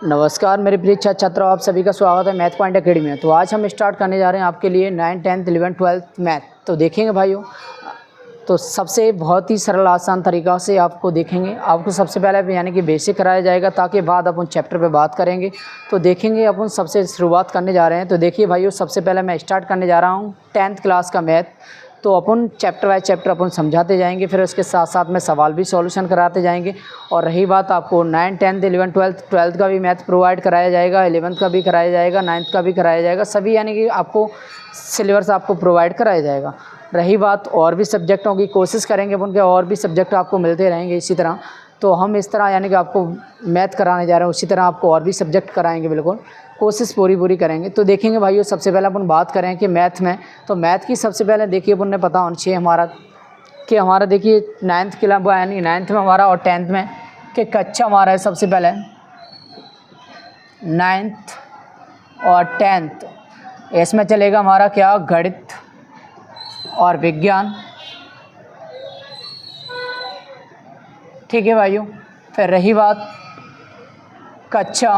नमस्कार मेरे प्रिय छात्र छात्राओं, आप सभी का स्वागत है मैथ पॉइंट अकेडमी में। तो आज हम स्टार्ट करने जा रहे हैं आपके लिए 9th 10th 11th 12th math. तो देखेंगे भाइयों, तो सबसे बहुत ही सरल आसान तरीक़ा से आपको देखेंगे। आपको सबसे पहले यानी कि बेसिक कराया जाएगा, ताकि बाद अपन चैप्टर पे बात करेंगे। तो देखेंगे अपन सबसे शुरुआत करने जा रहे हैं। तो देखिए भाइयों, सबसे पहले मैं स्टार्ट करने जा रहा हूँ 10th क्लास का मैथ। तो अपन चैप्टर बाय चैप्टर अपन समझाते जाएंगे, फिर उसके साथ साथ में सवाल भी सॉल्यूशन कराते जाएंगे। और रही बात, आपको 9th 10th 11th 12th का भी मैथ प्रोवाइड कराया जाएगा, 11th का भी कराया जाएगा, 9th का भी कराया जाएगा। सभी यानी कि आपको सिलेबस आपको प्रोवाइड कराया जाएगा। रही बात और भी सब्जेक्टों की, कोशिश करेंगे अपन के और भी सब्जेक्ट आपको मिलते रहेंगे इसी तरह। तो हम इस तरह यानी कि आपको मैथ कराने जा रहे हैं, उसी तरह आपको और भी सब्जेक्ट कराएंगे, बिल्कुल कोशिश पूरी करेंगे। तो देखेंगे भाइयों, सबसे पहले अपन बात करें कि मैथ में, तो मैथ की सबसे पहले देखिए अपन ने पता होना चाहिए हमारा देखिए 9th क्लास यानी 9th में हमारा और 10th में कि कक्षा हमारा है। सबसे पहले 9th और 10th इसमें चलेगा हमारा क्या, गणित और विज्ञान। ठीक है भाइयों। फिर रही बात कक्षा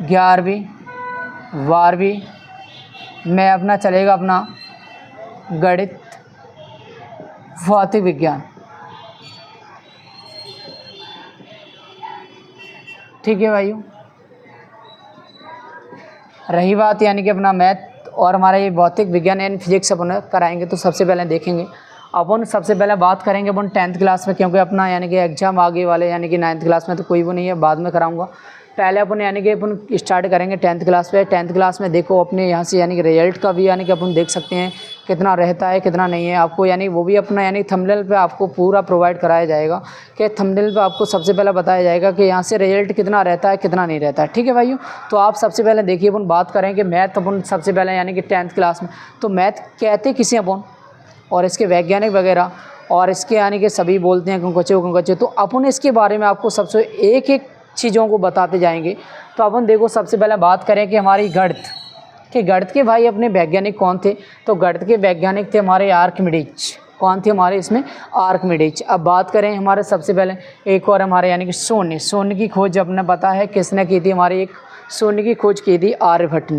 11वीं 12वीं में अपना चलेगा अपना गणित भौतिक विज्ञान। ठीक है भाइयों। रही बात यानी कि अपना मैथ और हमारा ये भौतिक विज्ञान यानी फिजिक्स अपन कराएंगे। तो सबसे पहले देखेंगे अपन, सबसे पहले बात करेंगे अपन 10th क्लास में, क्योंकि अपना यानी कि एग्जाम आगे वाले यानी कि 9th क्लास में तो कोई वो नहीं है, बाद में कराऊंगा। पहले अपन यानी कि अपन स्टार्ट करेंगे 10th क्लास पे। 10th क्लास में देखो अपने यहाँ से यानी कि रिजल्ट का भी यानी कि अपन देख सकते हैं कितना रहता है कितना नहीं है आपको, यानी वो भी अपना यानी थंबनेल पे आपको पूरा प्रोवाइड कराया जाएगा। कि थंबनेल पे आपको सबसे पहले बताया जाएगा कि यहाँ से रिजल्ट कितना रहता है कितना नहीं रहता है। ठीक है भाइयों। तो आप सबसे पहले देखिए, अपन बात करें कि मैथ अपन सबसे पहले यानी कि 10th क्लास में, तो मैथ कहते किसे अपन, और इसके वैज्ञानिक वगैरह और इसके यानी कि सभी बोलते हैं कंकचे। तो अपन इसके बारे में आपको सबसे एक एक चीज़ों को बताते जाएंगे। तो अपन देखो, सबसे पहले बात करें कि हमारी गणित के भाई अपने वैज्ञानिक कौन थे। तो गणित के वैज्ञानिक थे हमारे आर्किमिडीज। कौन थे हमारे इसमें, आर्किमिडीज। अब बात करें हमारे सबसे पहले एक और हमारे यानी कि शून्य की खोज अपने पता है किसने की थी, हमारी एक शून्य की खोज की थी आर्यभट्ट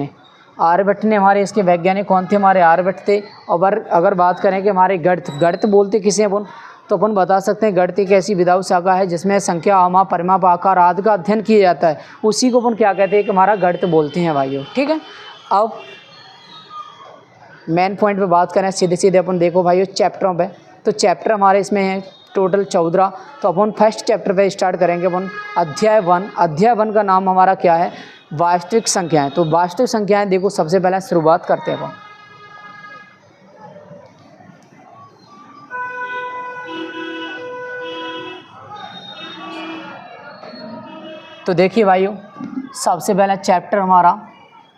ने हमारे इसके वैज्ञानिक कौन थे, हमारे आर्यभट्ट थे। और अगर बात करें कि हमारे गणित बोलते किसे अपन, तो अपन बता सकते हैं गणित एक ऐसी विधायु शाखा है जिसमें संख्या, आमा, परिमाप, आकार आदि का अध्ययन किया जाता है। उसी को अपन क्या कहते हैं कि हमारा गणित बोलते हैं भाइयों। ठीक है। अब मेन पॉइंट पे बात करें सीधे अपन देखो भाइयों चैप्टरों पे। तो चैप्टर हमारे इसमें है टोटल 14। तो अपन फर्स्ट चैप्टर पे स्टार्ट करेंगे अपन अध्याय 1 का नाम हमारा क्या है, वास्तविक संख्याएं। तो वास्तविक संख्याएं देखो, सबसे पहले शुरुआत करते हैं अपन। तो देखिए भाइयों, सबसे पहला चैप्टर हमारा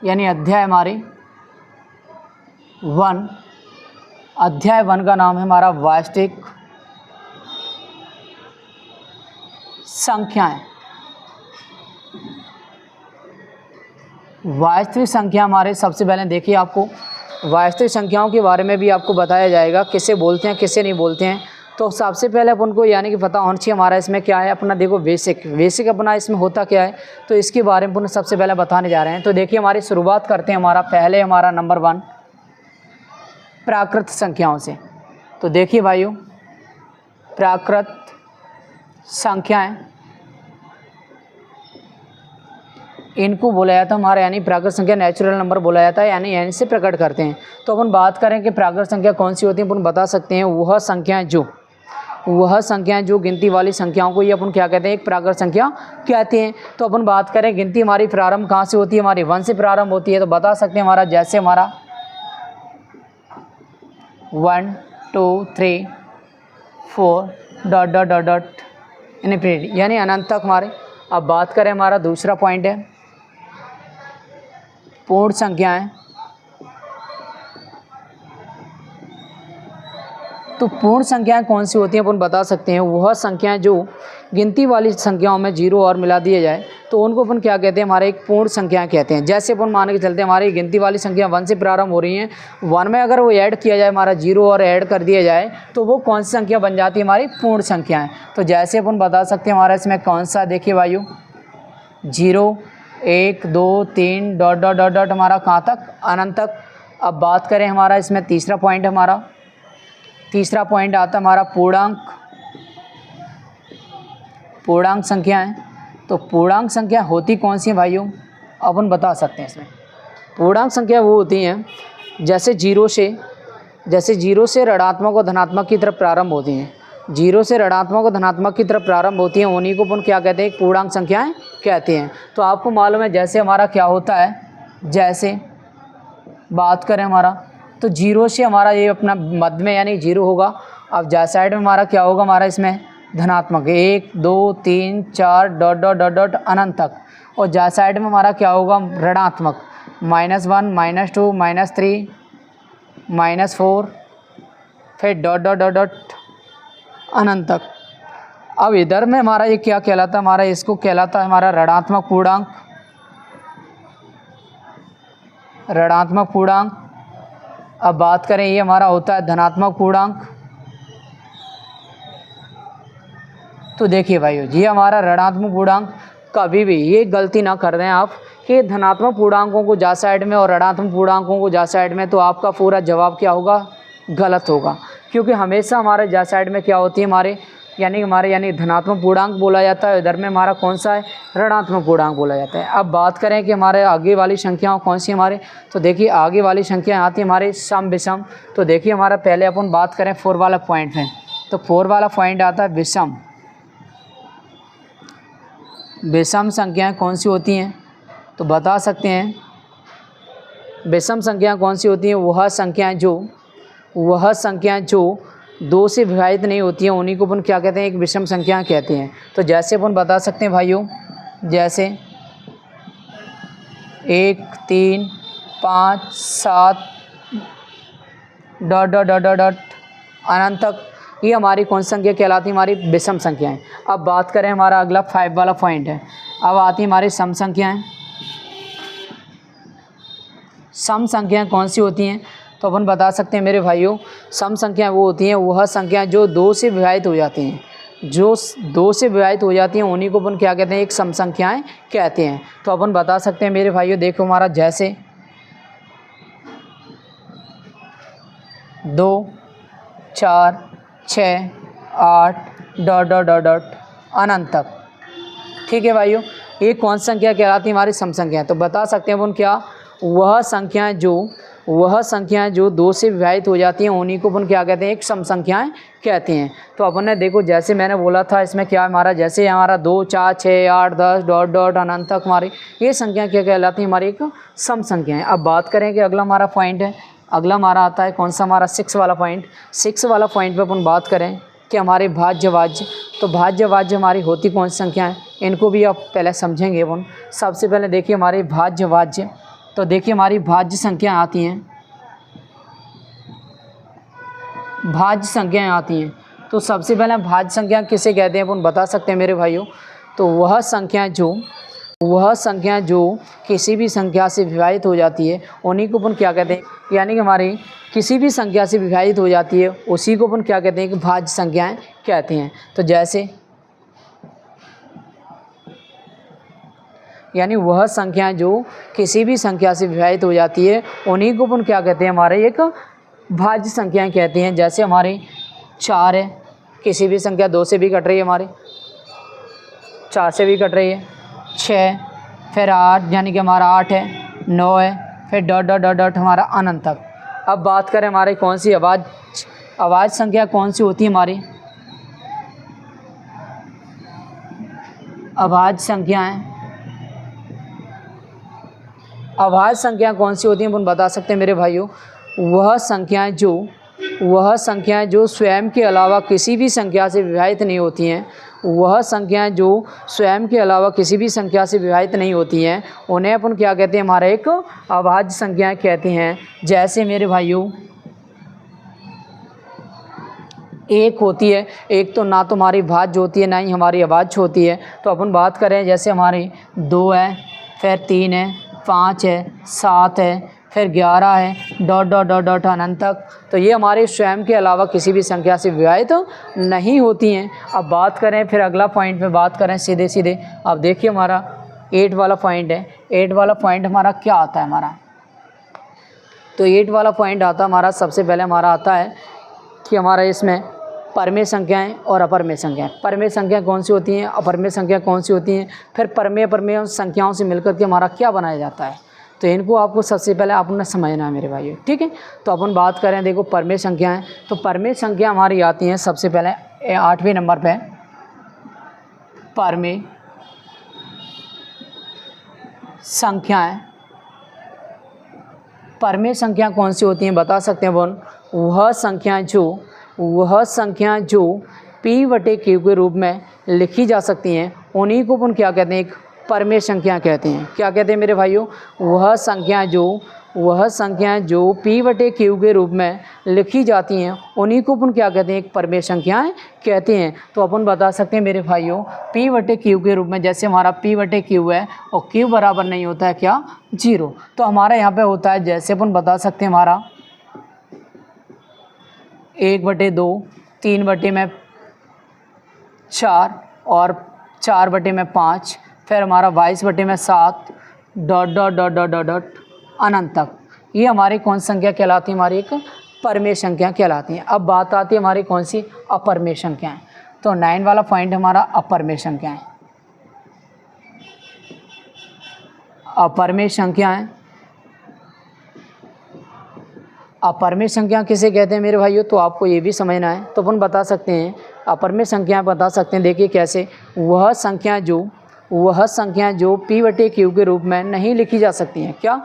यानी अध्याय हमारे 1, अध्याय 1 का नाम है हमारा वास्तविक संख्याएं। वास्तविक संख्या हमारे सबसे पहले देखिए, आपको वास्तविक संख्याओं के बारे में भी आपको बताया जाएगा, किसे बोलते हैं किसे नहीं बोलते हैं। तो सबसे पहले अपन को यानी कि पता होना चाहिए हमारा इसमें क्या है अपना, देखो बेसिक अपना इसमें होता क्या है। तो इसके बारे में अपन सबसे पहले बताने जा रहे हैं। तो देखिए हमारी शुरुआत करते हैं हमारा नंबर 1 प्राकृत संख्याओं से। तो देखिए भाइयों, प्राकृत संख्याएं इनको बोला जाता है हमारा यानी प्राकृत संख्या नेचुरल नंबर बोला जाता है, यानी एन से प्रकट करते हैं। तो अपन बात करें कि प्राकृत संख्या कौन सी होती है, अपन बता सकते हैं वह संख्याएं जो गिनती वाली संख्याओं को ही अपन क्या कहते हैं, एक प्राकृत संख्या कहते हैं। तो अपन बात करें गिनती हमारी प्रारंभ कहाँ से होती है, हमारी 1 से प्रारंभ होती है। तो बता सकते हैं हमारा जैसे हमारा 1 2 3 4 ... यानी अनंत तक हमारे। अब बात करें हमारा दूसरा पॉइंट है पूर्ण संख्याएं। तो पूर्ण संख्याएं कौन सी होती हैं अपन बता सकते हैं, वह संख्याएं जो गिनती वाली संख्याओं में जीरो और मिला दिया जाए तो उनको अपन क्या कहते हैं, हमारे एक पूर्ण संख्या कहते हैं। जैसे अपन मान के चलते हैं हमारी गिनती वाली संख्या 1 से प्रारंभ हो रही हैं, 1 में अगर वो ऐड किया जाए हमारा जीरो और ऐड कर दिया जाए तो वो कौन सी संख्या बन जाती है, हमारी पूर्ण संख्याएँ। तो जैसे अपन बता सकते हैं हमारा इसमें कौन सा, देखिए भाइयों 0 1 2 3 डॉट डॉट डॉट डॉट हमारा कहाँ तक, अनंत तक। अब बात करें हमारा इसमें तीसरा पॉइंट, हमारा तीसरा पॉइंट आता है हमारा पूर्णांक संख्याएं। तो पूर्णांक संख्या होती कौन सी है भाइयों, अपन बता सकते हैं इसमें। पूर्णांक संख्या वो होती हैं जैसे जीरो से ऋणात्मक और धनात्मक की तरफ प्रारंभ होती हैं, जीरो से ऋणात्मक और धनात्मक की तरफ प्रारंभ होती हैं, उन्हीं को अपन क्या कहते हैं, पूर्णांक संख्याएं कहते हैं। तो आपको मालूम है जैसे हमारा क्या होता है, जैसे बात करें हमारा तो जीरो से हमारा ये अपना मध्य में यानी जीरो होगा। अब जा साइड में हमारा क्या होगा, हमारा इसमें धनात्मक 1 2 3 4 डॉट डॉट डॉट डॉट अनंत तक। और जा साइड में हमारा क्या होगा, ऋणात्मक -1 -2 -3 -4 फिर डॉट डॉट डॉट डॉट अनंत तक। अब इधर में हमारा ये क्या कहलाता है, हमारा इसको कहलाता है हमारा ऋणात्मक पूर्णांक। अब बात करें ये हमारा होता है धनात्मक पूर्णांक। तो देखिए भाइयों ये हमारा ऋणात्मक पूर्णांक, कभी भी ये गलती ना कर दें आप कि धनात्मक पूर्णांकों को जा साइड में और ऋणात्मक पूर्णांकों को जा साइड में, तो आपका पूरा जवाब क्या होगा, गलत होगा। क्योंकि हमेशा हमारे जा साइड में क्या होती है, हमारे यानी धनात्मक पूर्णांक बोला जाता है, इधर में हमारा कौन सा है, ऋणात्मक पूर्णांक बोला जाता है। अब बात करें कि हमारे आगे वाली संख्याओं कौन सी हमारे, तो देखिए आगे वाली संख्या आती है हमारी सम विषम। तो देखिए हमारा पहले अपन बात करें 4 वाला पॉइंट है, तो 4 वाला पॉइंट आता है विषम संख्याएँ कौन सी होती हैं, तो बता सकते हैं विषम संख्याएँ कौन सी होती हैं, वह संख्याएँ जो 2 से विभाजित नहीं होती हैं, उन्हीं को अपन क्या कहते हैं, एक विषम संख्या कहते हैं। तो जैसे अपन बता सकते हैं भाइयों, जैसे 1 3 5 7 dot dot dot dot dot अनंत तक, ये हमारी कौन सी संख्या कहलाती है, हमारी विषम संख्याएं। अब बात करें हमारा अगला 5 वाला पॉइंट है, अब आती है हमारी सम संख्याएं। सम संख्याएं कौन सी होती हैं, तो अपन बता सकते हैं मेरे भाइयों, सम संख्याएं वो होती हैं वह संख्या जो 2 से विभाजित हो जाती हैं, जो 2 से विभाजित हो जाती हैं उन्हीं को अपन क्या कहते हैं, एक सम संख्याएं कहते हैं। तो अपन बता सकते हैं मेरे भाइयों, देखो हमारा जैसे 2 4 6 8 डॉट डॉट डॉट डॉट अनंत तक। ठीक है भाइयों, ये कौन सी संख्या कहलाती है, हमारी सम संख्या। तो बता सकते हैं अपन क्या, वह संख्याएं जो 2 से विभाजित हो जाती हैं उन्हीं को अपन क्या कहते हैं, एक सम संख्याएं कहते हैं। तो अपन ने देखो जैसे मैंने बोला था इसमें क्या हमारा, जैसे हमारा 2 4 6 8 10 डॉट डॉट अनंत तक, हमारी ये संख्या क्या कहलाती है, हमारी एक सम संख्या है। अब बात करें कि अगला हमारा पॉइंट है, अगला हमारा आता है कौन सा, हमारा 6 वाला पॉइंट। 6 वाला पॉइंट पे अपन बात करें कि हमारे भाज्य तो भाज्य हमारी होती कौन सी संख्या है, इनको भी आप पहले समझेंगे अपन। सबसे पहले देखिए हमारी भाज्य, तो देखिए हमारी भाज्य संख्याएँ आती हैं, तो सबसे पहले भाज्य संख्या किसे कहते हैं अपन बता सकते हैं मेरे भाइयों। तो वह संख्या जो किसी भी संख्या से विभाजित हो जाती है उन्हीं को अपन क्या कहते हैं, यानी कि हमारी किसी भी संख्या से विभाजित हो जाती है उसी को अपन क्या कहते हैं, कि भाज्य संख्याएं कहते हैं। तो जैसे यानी वह संख्या जो किसी भी संख्या से विभाजित हो जाती है उन्हीं को अपन क्या कहते हैं, हमारे एक भाज्य संख्याएं कहते हैं। जैसे हमारे 4 है, किसी भी संख्या 2 से भी कट रही है, हमारे 4 से भी कट रही है, 6 फिर 8 यानी कि हमारा 8 है, 9 है, फिर डॉट डॉट डॉट डॉट हमारा अनंत तक। अब बात करें हमारी कौन सी आवाज़ संख्या कौन सी होती है, हमारी आवाज़ संख्या कौन सी होती हैं अपन बता सकते हैं मेरे भाइयों। वह संख्याएं जो स्वयं के अलावा किसी भी संख्या से विभाजित नहीं होती हैं, उन्हें अपन क्या कहते हैं, हमारा एक अभाज्य संख्याएं कहते हैं। जैसे मेरे भाइयों एक होती है, एक तो ना तो हमारी भाज्य होती है ना ही हमारी अभाज्य होती है। तो अपन बात करें जैसे हमारी 2 है, फिर 3 है, 5 है, 7 है, फिर 11 है, डॉट डॉट डॉट डॉट अनंत तक। तो ये हमारे स्वयं के अलावा किसी भी संख्या से विभाजित तो नहीं होती हैं। अब बात करें फिर अगला पॉइंट में बात करें सीधे सीधे। अब देखिए हमारा 8 वाला पॉइंट है। 8 वाला पॉइंट हमारा क्या आता है हमारा, तो 8 वाला पॉइंट आता है हमारा, सबसे पहले हमारा आता है कि हमारा इसमें परमेय संख्याएं और अपरमेय संख्याएं। परमेय संख्याएं कौन सी होती हैं, अपरमेय संख्या कौन सी होती हैं, फिर परमेय अपरमेय संख्याओं से मिलकर के हमारा क्या बनाया जाता है। तो इनको आपको सबसे पहले आपने समझना है मेरे भाइयों, ठीक है। तो अपन बात करें, देखो परमेय संख्याएं, तो परमेय संख्या हमारी आती हैं सबसे पहले 8वें नंबर पे परमेय संख्याएं। परमेय संख्या कौन सी होती हैं बता सकते हैं अपन, वह संख्या जो p/q के रूप में लिखी जा सकती हैं उन्हीं को अपन क्या कहते हैं, एक परमेय संख्या कहते हैं। क्या कहते हैं मेरे भाइयों, वह संख्या जो p/q के रूप में लिखी जाती हैं उन्हीं को अपन क्या कहते हैं, एक परमेय संख्याएं कहते हैं। तो अपन बता सकते हैं मेरे भाइयों p/q के रूप में, जैसे हमारा p/q है और q बराबर नहीं होता है क्या, 0। तो हमारा यहाँ पे होता है, जैसे अपन बता सकते हैं हमारा 1/2, 3/4 और 4/5, फिर हमारा 22/7 dot dot dot dot dot dot अनंत तक। ये हमारी कौन संख्या कहलाती है, हमारी एक परमेय संख्या कहलाती है। अब बात आती है हमारी कौन सी, अपरमेय संख्याएं। तो 9 वाला पॉइंट हमारा अपरमेय संख्याएं। अपरमेय संख्याएं, अपरमेय संख्या किसे कहते हैं मेरे भाइयों, तो आपको ये भी समझना है। तो अपन बता सकते हैं अपरमेय संख्याएं बता सकते हैं, देखिए कैसे, वह संख्या जो p/q के रूप में नहीं लिखी जा सकती हैं। क्या,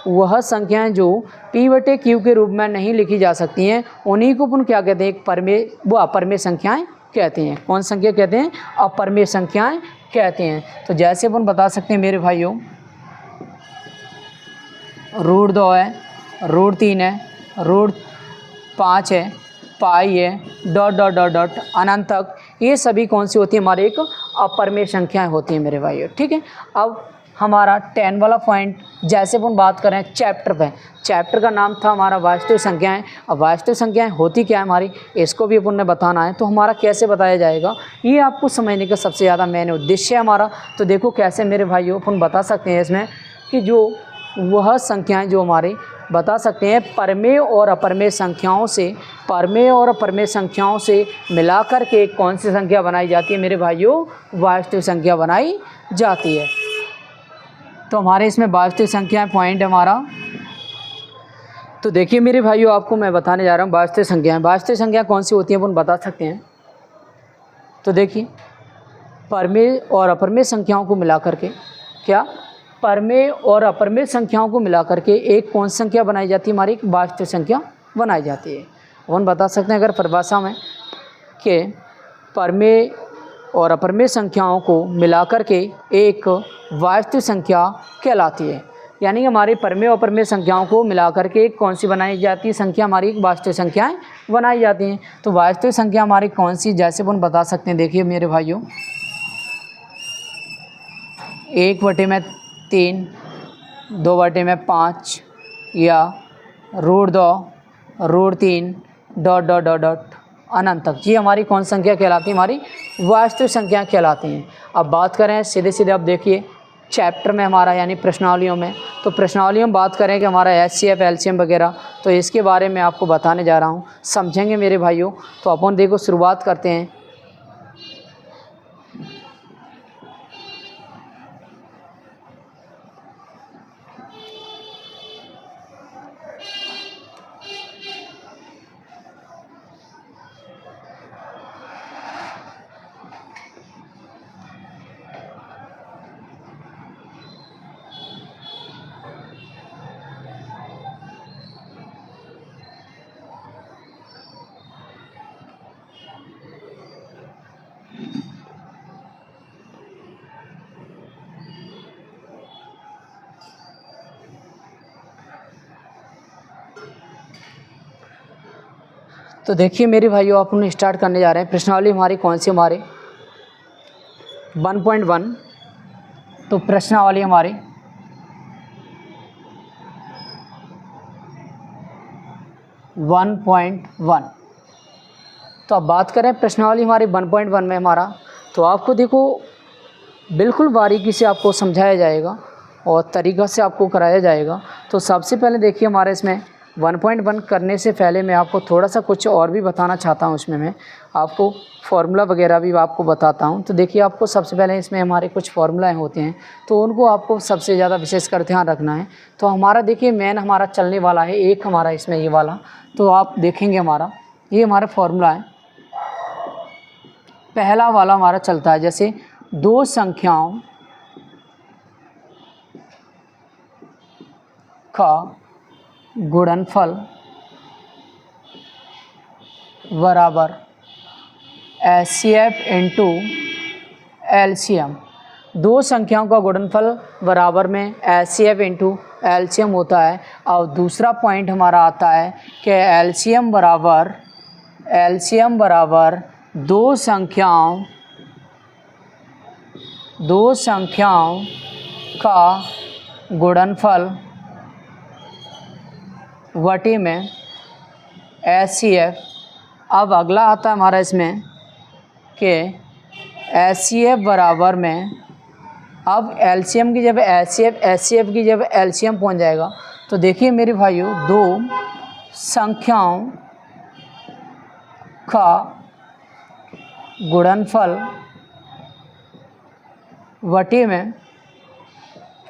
वह संख्याएं जो p/q के रूप में नहीं लिखी जा सकती हैं उन्हीं को अपन क्या कहते हैं, एक परमेय, वो अपरमेय संख्याएं कहते हैं। कौन संख्या कहते हैं, अपरमेय संख्याएं कहते हैं। तो जैसे अपन बता सकते हैं मेरे भाइयों, √2 है, √3 है, √5 है, पाई है, डॉट डॉट डॉट डॉट अनंत तक। ये सभी कौन सी होती है, हमारे एक अपरमेय संख्याएं होती हैं मेरे भाइयों, ठीक है। अब हमारा 10 वाला पॉइंट, जैसे अपन बात करें चैप्टर पे, चैप्टर का नाम था हमारा वास्तविक संख्याएं। अब वास्तविक संख्याएं होती क्या है हमारी, इसको भी अपन ने बताना है। तो हमारा कैसे बताया जाएगा, ये आपको समझने का सबसे ज़्यादा मेन उद्देश्य है हमारा। तो देखो कैसे मेरे भाइयों अपन बता सकते हैं इसमें कि जो वह संख्याएं जो हमारे बता सकते हैं परमेय और अपरमेय संख्याओं से मिलाकर के कौन सी संख्या बनाई जाती है मेरे भाइयों, वास्तविक संख्या बनाई जाती है। तो हमारे इसमें वास्तविक संख्या पॉइंट हमारा, तो देखिए मेरे भाइयों आपको मैं बताने जा रहा हूँ वास्तविक संख्याएं। वास्तविक संख्या कौन सी होती है अपन बता सकते हैं। तो देखिए परमेय और अपरमेय संख्याओं को मिलाकर के, क्या, परमेय और अपरमेय संख्याओं को मिलाकर के एक कौन संख्या बनाई जाती है, हमारी एक वास्तविक संख्या बनाई जाती है। अपन बता सकते हैं अगर परिभाषा में कि परमेय और अपरमेय संख्याओं को मिलाकर के एक वास्तविक संख्या कहलाती है। यानी हमारी परमेय और अपरमेय संख्याओं को मिलाकर के एक कौन सी बनाई जाती है संख्या, हमारी एक वास्तविक संख्याएं बनाई जाती हैं। तो वास्तविक संख्या हमारी कौन सी, जैसे अपन बता सकते हैं, देखिए मेरे भाइयों 1/3, 2/5 या √2, √3 डॉट डॉट डॉट डॉट अनंत तक। ये हमारी कौन संख्या कहलाती है, हमारी वास्तविक संख्या कहलाती हैं। अब बात करें सीधे सीधे, अब देखिए चैप्टर में हमारा यानी प्रश्नावलियों में, तो प्रश्नावलियों में बात करें कि हमारा HCF, LCM वगैरह, तो इसके बारे में आपको बताने जा रहा हूँ, समझेंगे मेरे भाइयों। तो अपन देखो शुरुआत करते हैं। तो देखिए मेरे भाइयों, अपन स्टार्ट करने जा रहे हैं। प्रश्नावली हमारी कौन सी, हमारे 1.1। तो प्रश्नावली हमारी 1.1। तो अब बात करें प्रश्नावली हमारी 1.1 में हमारा, तो आपको देखो बिल्कुल बारीकी से आपको समझाया जाएगा और तरीक़ा से आपको कराया जाएगा। तो सबसे पहले देखिए हमारे इसमें 1.1 करने से पहले मैं आपको थोड़ा सा कुछ और भी बताना चाहता हूँ। इसमें मैं आपको फार्मूला वगैरह भी आपको बताता हूँ। तो देखिए आपको सबसे पहले इसमें हमारे कुछ फार्मूलाएँ होते हैं, तो उनको आपको सबसे ज़्यादा विशेषकर ध्यान रखना है। तो हमारा देखिए मेन हमारा चलने वाला है एक हमारा इसमें ये वाला, तो आप देखेंगे हमारा ये हमारा फार्मूला है। पहला वाला हमारा चलता है जैसे दो संख्याओं का गुणनफल बराबर HCF इंटू LCM। दो संख्याओं का गुणनफल बराबर में HCF इंटू LCM होता है। और दूसरा पॉइंट हमारा आता है कि LCM बराबर दो संख्याओं का गुणनफल वटी में HCF। अब अगला आता है हमारा इसमें कि HCF बराबर में, अब LCM की जब HCF की जब LCM पहुंच जाएगा, तो देखिए मेरे भाइयों दो संख्याओं का गुणनफल वटी में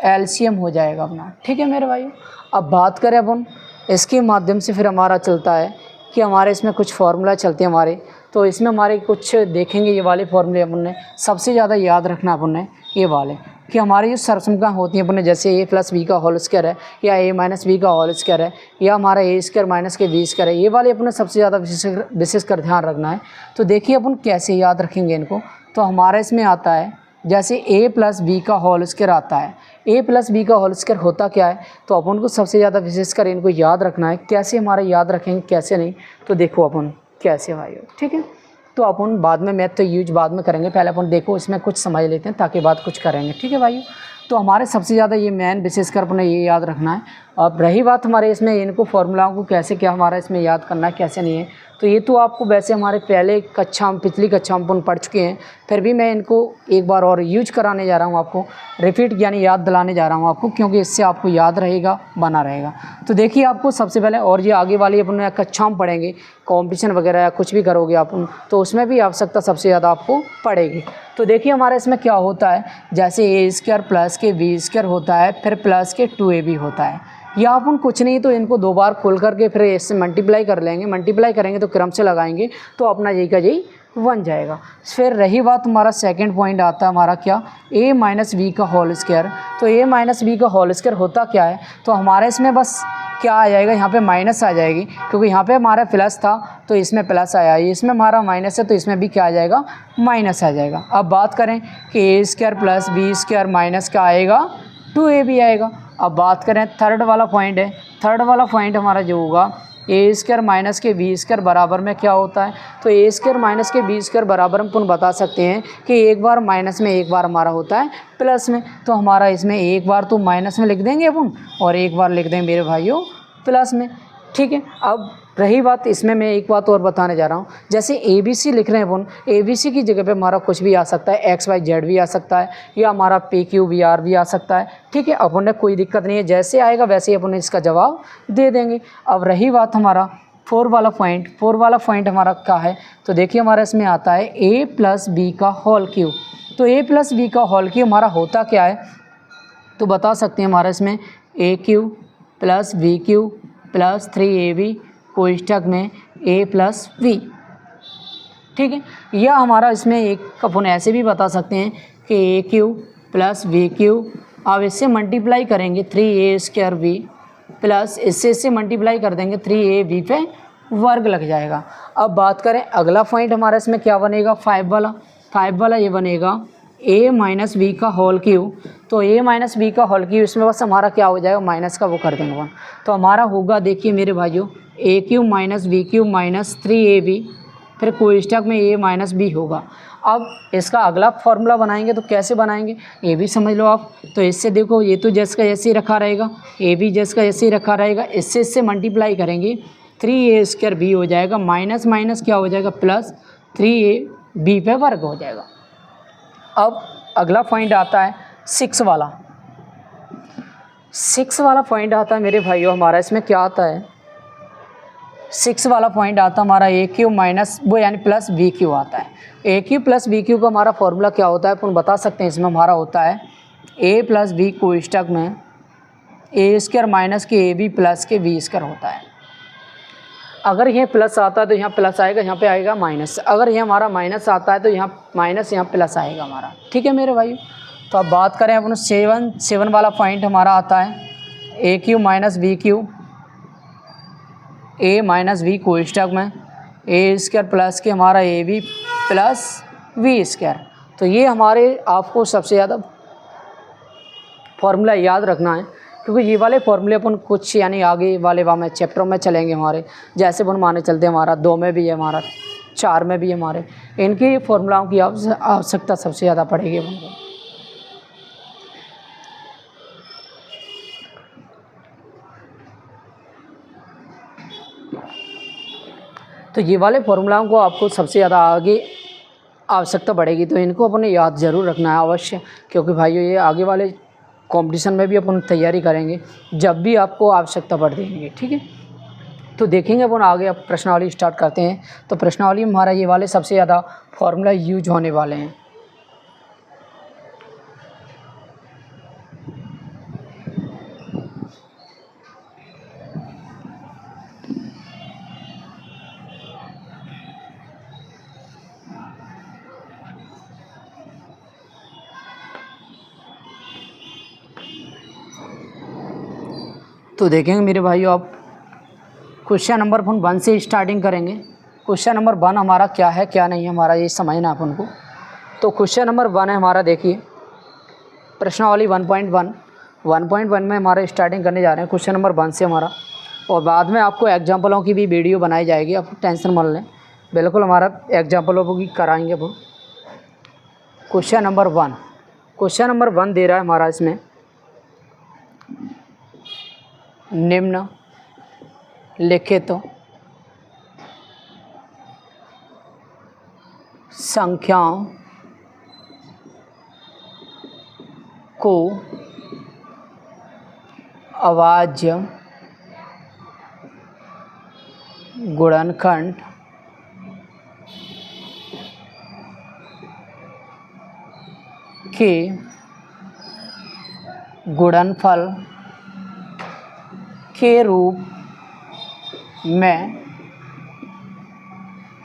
LCM हो जाएगा अपना। ठीक है मेरे भाइयों। अब बात करें अपन इसके माध्यम से, फिर हमारा चलता है कि हमारे इसमें कुछ फार्मूला चलते हैं हमारे। तो इसमें हमारे कुछ देखेंगे ये वाले फार्मूले अपन ने सबसे ज़्यादा याद रखना अपन ने ये वाले, कि हमारी जो सरसंख्या होती हैं अपन ने, जैसे A+B का होल स्क्वायर है या A-B का होल स्क्वायर है या हमारा A² माइनस के B² है, ये वाले अपन ने सबसे ज़्यादा विशेषकर ध्यान रखना है। तो देखिए अपन कैसे याद रखेंगे इनको। तो हमारा इसमें आता है जैसे A+B का होल स्क्वायर आता है। A+B का होल स्क्वायर होता क्या है, तो अपन को सबसे ज़्यादा विशेषकर इनको याद रखना है। कैसे हमारा याद रखेंगे कैसे नहीं, तो देखो अपन कैसे भाई। ठीक है, तो अपन बाद में मैथ तो यूज बाद में करेंगे, पहले अपन देखो इसमें कुछ समझ लेते हैं ताकि बाद कुछ करेंगे। ठीक है भाई। तो हमारे सबसे ज़्यादा ये मेन विशेषकर अपने ये याद रखना है। अब रही बात हमारे इसमें इनको फार्मूलाओं को कैसे क्या हमारा इसमें याद करना है कैसे नहीं है, तो ये तो आपको वैसे हमारे पिछली कक्षा में अपन पढ़ चुके हैं, फिर भी मैं इनको एक बार और यूज कराने जा रहा हूँ, आपको रिपीट यानी याद दिलाने जा रहा हूँ आपको, क्योंकि इससे आपको याद रहेगा, बना रहेगा। तो देखिए आपको सबसे पहले, और ये आगे वाली अपन कक्षा में पढ़ेंगे, कॉम्पिटिशन वगैरह या कुछ भी करोगे आप, तो उसमें भी आवश्यकता सबसे ज़्यादा आपको पड़ेगी। तो देखिए हमारे इसमें क्या होता है, जैसे A² प्लस के B² होता है, फिर प्लस के 2AB होता है। या अपन कुछ नहीं तो इनको दो बार खोल करके फिर इससे मल्टीप्लाई कर लेंगे, मल्टीप्लाई करेंगे तो क्रम से लगाएंगे तो अपना यही का यही बन जाएगा। फिर रही बात हमारा सेकंड पॉइंट आता है हमारा क्या, A-B का होल स्क्वायर। तो A-B का होल स्क्वायर होता क्या है, तो हमारे इसमें बस क्या आ जाएगा, यहाँ पे माइनस आ जाएगी, क्योंकि यहाँ पे हमारा प्लस था तो इसमें प्लस आया, इसमें हमारा माइनस है तो इसमें भी क्या आ जाएगा, माइनस आ जाएगा। अब बात करें कि A² प्लस B² माइनस क्या आएगा, 2AB आएगा। अब बात करें थर्ड वाला पॉइंट है, थर्ड वाला पॉइंट हमारा जो होगा A² माइनस के B² बराबर में क्या होता है, तो A² माइनस के B² बराबर हम अपन बता सकते हैं कि एक बार माइनस में एक बार हमारा होता है प्लस में। तो हमारा इसमें एक बार तो माइनस में लिख देंगे अपन और एक बार लिख देंगे मेरे भाइयों प्लस में। ठीक है। अब रही बात इसमें मैं एक बात और बताने जा रहा हूँ, जैसे ABC लिख रहे हैं अपन, ABC की जगह पे हमारा कुछ भी आ सकता है, XYZ भी आ सकता है या हमारा PQVR भी आ सकता है। ठीक है, अपन ने कोई दिक्कत नहीं है, जैसे आएगा वैसे ही अपन इसका जवाब दे देंगे। अब रही बात हमारा 4 वाला पॉइंट हमारा क्या है, तो देखिए हमारा इसमें आता है A+B का होल क्यूब। तो A+B का होल क्यूब हमारा होता क्या है, तो बता सकते हैं हमारा इसमें A³ + B³ + 3AB कोष्ठक में A+V। ठीक है, या हमारा इसमें एक अपन ऐसे भी बता सकते हैं कि A³ + B³, अब इससे मल्टीप्लाई करेंगे 3A² प्लस इससे मल्टीप्लाई कर देंगे 3AB पे वर्ग लग जाएगा। अब बात करें अगला पॉइंट हमारा इसमें क्या बनेगा, 5 वाला ये बनेगा ए माइनस बी का होल क्यूब, तो ए माइनस बी का होल क्यूब इसमें बस हमारा क्या हो जाएगा, माइनस का वो कर देंगे अपन। तो हमारा होगा देखिए मेरे भाइयों A cube minus B cube minus 3ab, फिर कोष्ठक में ए माइनस बी होगा। अब इसका अगला फॉर्मूला बनाएंगे तो कैसे बनाएंगे ये भी समझ लो आप। तो इससे देखो ये तो जैसे का ऐसे ही रखा रहेगा, ए भी जैसे का ऐसे ही रखा रहेगा, इससे मल्टीप्लाई करेंगे 3a² हो जाएगा, माइनस माइनस क्या हो जाएगा प्लस 3ab पे वर्ग हो जाएगा। अब अगला पॉइंट आता है 6 वाला। 6 वाला पॉइंट आता है मेरे भाइयों हमारा, इसमें क्या आता है 6 वाला पॉइंट आता है हमारा ए क्यू माइनस वो यानी प्लस बी क्यू आता है। A Q plus B Q का हमारा फॉर्मूला क्या होता है अपन बता सकते हैं। इसमें हमारा होता है ए प्लस बी कोष्ठक में a² माइनस के ए बी प्लस के b² होता है। अगर ये प्लस आता है तो यहाँ प्लस आएगा, यहाँ पे आएगा माइनस। अगर ये हमारा माइनस आता है तो यहाँ माइनस, यहाँ प्लस आएगा हमारा। ठीक है मेरे भाई। तो अब बात करें अपन 7 वाला पॉइंट हमारा आता है A cube minus B cube A minus B कोष्ठक में a² प्लस के हमारा ए बी प्लस b²। तो ये हमारे आपको सबसे ज़्यादा फॉर्मूला याद रखना है, क्योंकि ये वाले फॉर्मूले अपन कुछ यानी आगे वाले में चैप्टरों में चलेंगे हमारे। जैसे अपन माने चलते हैं हमारा 2 में भी है, हमारा 4 में भी है, हमारे इनकी फॉर्मूलाओं की आवश्यकता सबसे ज़्यादा पड़ेगी अपन को। तो ये वाले फॉर्मूलाओं को आपको सबसे ज़्यादा आगे आवश्यकता पड़ेगी, तो इनको अपने याद ज़रूर रखना है अवश्य, क्योंकि भाइयों ये आगे वाले कंपटीशन में भी अपन तैयारी करेंगे जब भी आपको आवश्यकता पड़ देंगे। ठीक है, तो देखेंगे अपन आगे। अब प्रश्नावली स्टार्ट करते हैं। तो प्रश्नावली में हमारा ये वाले सबसे ज़्यादा फॉर्मूला यूज होने वाले हैं। तो देखेंगे मेरे भाइयों अब क्वेश्चन नंबर 1 से स्टार्टिंग करेंगे। क्वेश्चन नंबर 1 हमारा क्या है क्या नहीं है हमारा ये समझना अपन को। तो क्वेश्चन नंबर 1 है हमारा, देखिए प्रश्नावली 1.1 में हमारा स्टार्टिंग करने जा रहे हैं क्वेश्चन नंबर 1 से हमारा, और बाद में आपको एग्जाम्पलों की भी वीडियो बनाई जाएगी, आप टेंशन मत लें, बिल्कुल हमारा एग्जाम्पलों की कराएंगे अपन। क्वेश्चन नंबर 1 दे रहा है हमारा, इसमें निम्न लिखित संख्याओं को अभाज्य गुणनखंड के गुणनफल के रूप में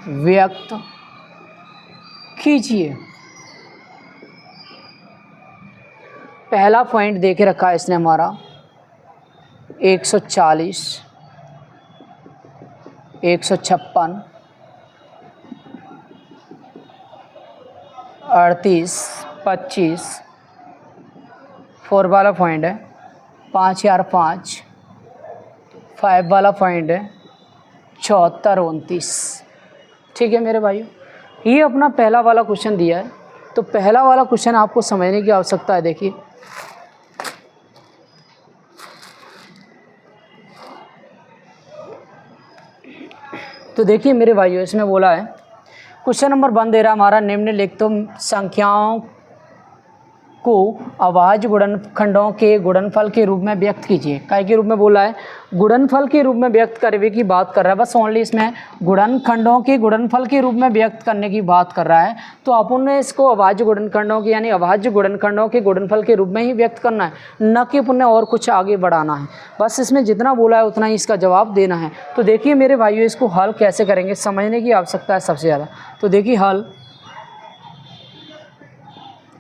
व्यक्त कीजिए। पहला पॉइंट देके रखा है इसने हमारा 140, 156, 38, 25। 4 वाला पॉइंट है 5 यार 5। 5 वाला पॉइंट है 74, 29। ठीक है मेरे भाइयों, ये अपना पहला वाला क्वेश्चन दिया है। तो पहला वाला क्वेश्चन आपको समझने की आवश्यकता है। देखिए तो देखिए मेरे भाइयों, इसमें बोला है क्वेश्चन नंबर 1 दे रहा हमारा, निम्नलिखित संख्याओं को अभाज्य गुणनखंडों के गुणनफल के रूप में व्यक्त कीजिए। काय के रूप में बोला है, गुणनफल के रूप में व्यक्त करने की बात कर रहा है, बस ओनली इसमें गुणनखंडों के गुणनफल के रूप में व्यक्त करने की बात कर रहा है। तो अपन ने इसको अभाज्य गुणनखंडों के यानी अभाज्य गुणनखंडों के गुणनफल के रूप में ही व्यक्त करना है, न कि अपन ने और कुछ आगे बढ़ाना है। बस इसमें जितना बोला है उतना ही इसका जवाब देना है। तो देखिए मेरे भाइयों, इसको हल कैसे करेंगे समझने की आवश्यकता है सबसे ज़्यादा। तो देखिए हल,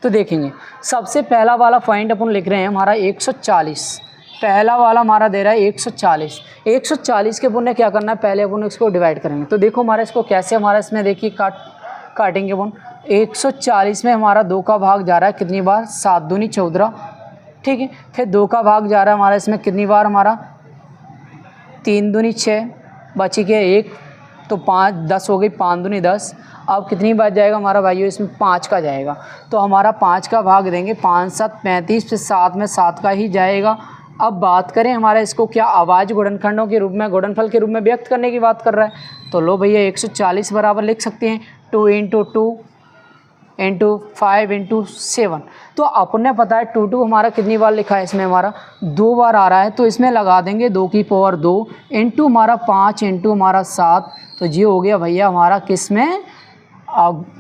तो देखेंगे सबसे पहला वाला पॉइंट अपन लिख रहे हैं हमारा 140। पहला वाला हमारा दे रहा है 140। 140 के अपन ने क्या करना है, पहले अपन इसको डिवाइड करेंगे। तो देखो हमारा इसको कैसे हमारा इसमें देखिए काटेंगे अपन। 140 में हमारा 2 का भाग जा रहा है कितनी बार, 7 दूनी 14, ठीक है। फिर 2 का भाग जा रहा है हमारा इसमें कितनी बार, हमारा 3 दूनी 6, बची के 1, तो 5 10 हो गई, 5 दूनी 10। अब कितनी बार जाएगा हमारा भाइयों, इसमें 5 का जाएगा, तो हमारा 5 का भाग देंगे, 5 7 35, फिर 7 में 7 का ही जाएगा। अब बात करें हमारा इसको क्या आवाज़ गुणनखंडों के रूप में, गुणनफल के रूप में व्यक्त करने की बात कर रहा है, तो लो भैया 140 बराबर लिख सकते हैं 2 × 2 × 5 × 7। तो अपन ने पता है 2 हमारा कितनी बार लिखा है, इसमें हमारा 2 बार आ रहा है, तो इसमें लगा देंगे 2 की पावर 2 इंटू हमारा 5 इंटू हमारा 7, तो ये हो गया भैया हमारा किस में,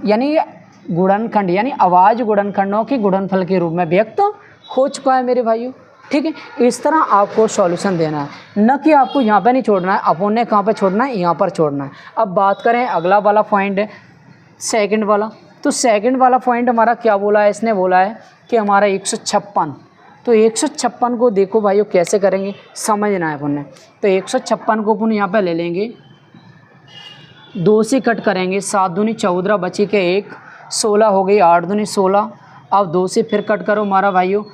यानी गुणनखंड यानी आवाज़ गुणनखंडों के गुणनफल के रूप में व्यक्त हो चुका है मेरे भाइयों, ठीक है। इस तरह आपको सॉल्यूशन देना है, न कि आपको यहाँ पे नहीं छोड़ना है, अपन ने कहाँ पे छोड़ना है, यहाँ पर छोड़ना है। अब बात करें अगला वाला पॉइंट है सेकंड वाला, तो सेकंड वाला पॉइंट हमारा क्या बोला है, इसने बोला है कि हमारा 156, तो 156 को देखो भाइयों कैसे करेंगे, समझना है अपन ने। तो 156 को अपन यहाँ पे ले लेंगे, 2 से कट करेंगे, 7 दूनी 14, बची के 1, 16 हो गई, 8 दूनी 16। अब 2 से फिर कट करो हमारा भाइयों,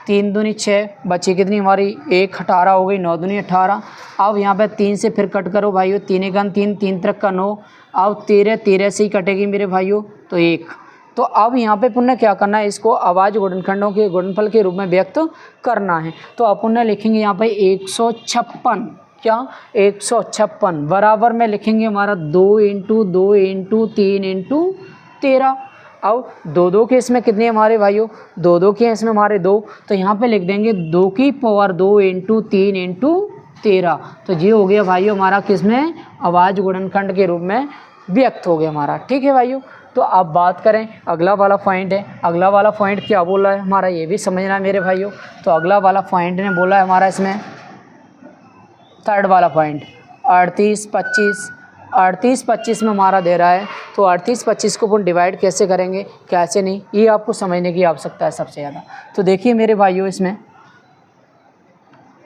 3 दूनी 6, बची कितनी हमारी 1, 18 हो गई, 9 दूनी 18। अब यहाँ पे 3 से फिर कट करो भाइयों, 3 × 3, 3 × 3 = 9। अब 13 से ही कटेगी मेरे भाइयों, तो 1। तो अब यहाँ पे पुनः क्या करना है, इसको आवाज़ गुणनखंडों के गुणनफल के रूप में व्यक्त करना है। तो अपन लिखेंगे यहाँ पे 156, क्या 156 बराबर में लिखेंगे हमारा 2 × 2 × 3 × 13। अब 2 के इसमें कितने हमारे भाइयों, 2 के इसमें हमारे 2, तो यहाँ पे लिख देंगे 2 की पावर 2 × 3 × 13। तो ये हो गया भाइयों हमारा किसमें, आवाज़ गुणनखंड के रूप में व्यक्त हो गया हमारा, ठीक है भाइयों। तो अब बात करें अगला वाला पॉइंट है, अगला वाला पॉइंट क्या बोला है हमारा, ये भी समझना है मेरे भाइयों। तो अगला वाला पॉइंट ने बोला है हमारा इसमें थर्ड वाला पॉइंट 38 25 में हमारा दे रहा है, तो 38 25 को अपन डिवाइड कैसे करेंगे, कैसे नहीं, ये आपको समझने की आवश्यकता है सबसे ज़्यादा। तो देखिए मेरे भाइयों इसमें,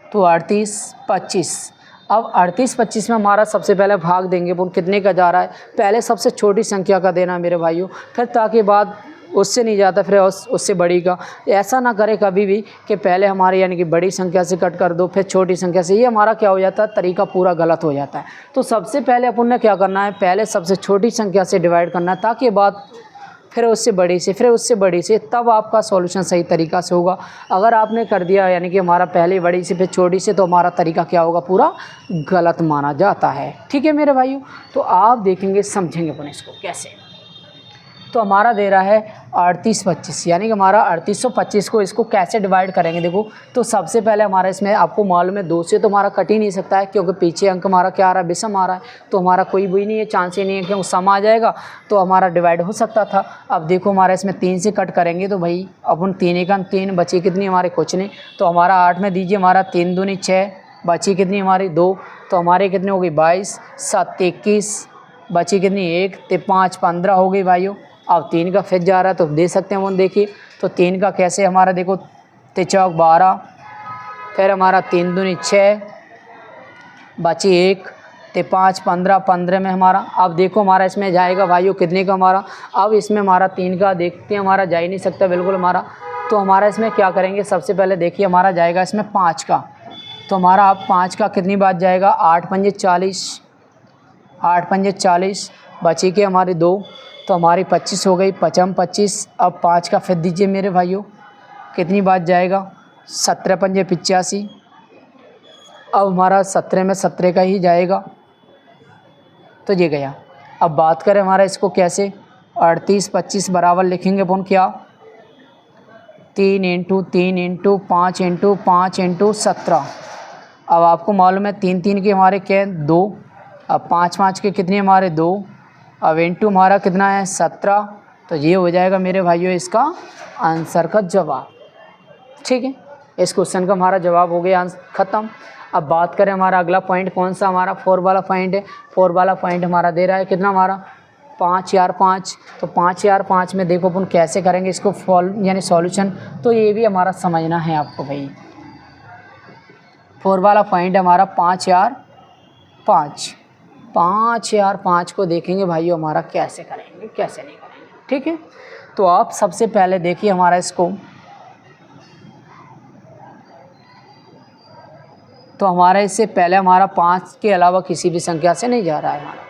तो 38 25, अब 38 25 में हमारा सबसे पहले भाग देंगे अपन, कितने का जा रहा है, पहले सबसे छोटी संख्या का देना मेरे भाइयों, फिर ताकि बाद उससे नहीं जाता फिर उससे बड़ी का। ऐसा ना करें कभी भी कि पहले हमारे यानी कि बड़ी संख्या से कट कर दो फिर छोटी संख्या से, ये हमारा क्या हो जाता है, तरीका पूरा गलत हो जाता है। तो सबसे पहले अपन ने क्या करना है, पहले सबसे छोटी संख्या से डिवाइड करना है, ताकि बाद फिर उससे बड़ी से, फिर उससे बड़ी से, तब आपका सॉल्यूशन सही तरीका से होगा। अगर आपने कर दिया यानी कि हमारा पहले बड़ी से फिर छोटी से, तो हमारा तरीका क्या होगा, पूरा गलत माना जाता है, ठीक है मेरे भाइयों। तो आप देखेंगे समझेंगे अपन इसको कैसे। तो हमारा दे रहा है 38 25, यानी कि हमारा 3825 को इसको कैसे डिवाइड करेंगे, देखो। तो सबसे पहले हमारा इसमें आपको मालूम है 2 से तो हमारा कट ही नहीं सकता है, क्योंकि पीछे अंक हमारा क्या आ रहा है, विषम आ रहा है, तो हमारा कोई भी नहीं है, चांस ही नहीं है कि सम आ जाएगा, तो हमारा डिवाइड हो सकता था। अब देखो हमारा इसमें 3 से कट करेंगे, तो भाई अपन 3 × 3 बची कितनी हमारे कुछ नहीं, तो हमारा 8 में दीजिए हमारा 3 दूनी 6, बची कितनी हमारी 2, तो हमारे कितने हो गई 22, 7 21, बची कितनी 1, तो 5 15 हो गई भाइयों। अब 3 का फिर जा रहा है, तो दे सकते हैं वो, देखिए तो 3 का कैसे हमारा देखो, 3 चौक 12, फिर हमारा 3 दूनी 6, बची 1, तो 5 15 15 में हमारा। अब देखो हमारा इसमें जाएगा भाइयों कितने का हमारा, अब इसमें हमारा 3 का देखते हैं, हमारा जा ही नहीं सकता बिल्कुल हमारा। तो हमारा इसमें क्या करेंगे, सबसे पहले देखिए हमारा जाएगा इसमें 5 का, तो हमारा अब 5 का कितनी बात जाएगा, 8 पंजे 40, 8 पंजे 40, बची के हमारी 2, तो हमारी 25 हो गई, 55 25। अब 5 का फिर दीजिए मेरे भाइयों, कितनी बात जाएगा, 17 पंजे 85, अब हमारा 17 में 17 का ही जाएगा, तो ये गया। अब बात करें हमारा इसको कैसे, 38 25 बराबर लिखेंगे अपन क्या, 3 × 3 × 5 × 5 × 17। अब आपको मालूम है 3 3 के हमारे क्या 2, अब 5 5 के कितने हमारे 2, अब इंटू हमारा कितना है 17, तो ये हो जाएगा मेरे भाइयों इसका आंसर का जवाब, ठीक है। इस क्वेश्चन का हमारा जवाब हो गया ख़त्म। अब बात करें हमारा अगला पॉइंट कौन सा, हमारा 4 वाला पॉइंट है। 4 वाला पॉइंट हमारा दे रहा है कितना हमारा 5/5, तो 5/5 में देखो अपन कैसे करेंगे इसको यानी सॉल्यूशन, तो ये भी हमारा समझना है आपको भाई। 4 वाला पॉइंट हमारा 5/5 को देखेंगे भाइयों हमारा कैसे करेंगे कैसे नहीं करेंगे। ठीक है। तो आप सबसे पहले देखिए हमारा इसको, तो हमारा इससे पहले हमारा 5 के अलावा किसी भी संख्या से नहीं जा रहा है हमारा।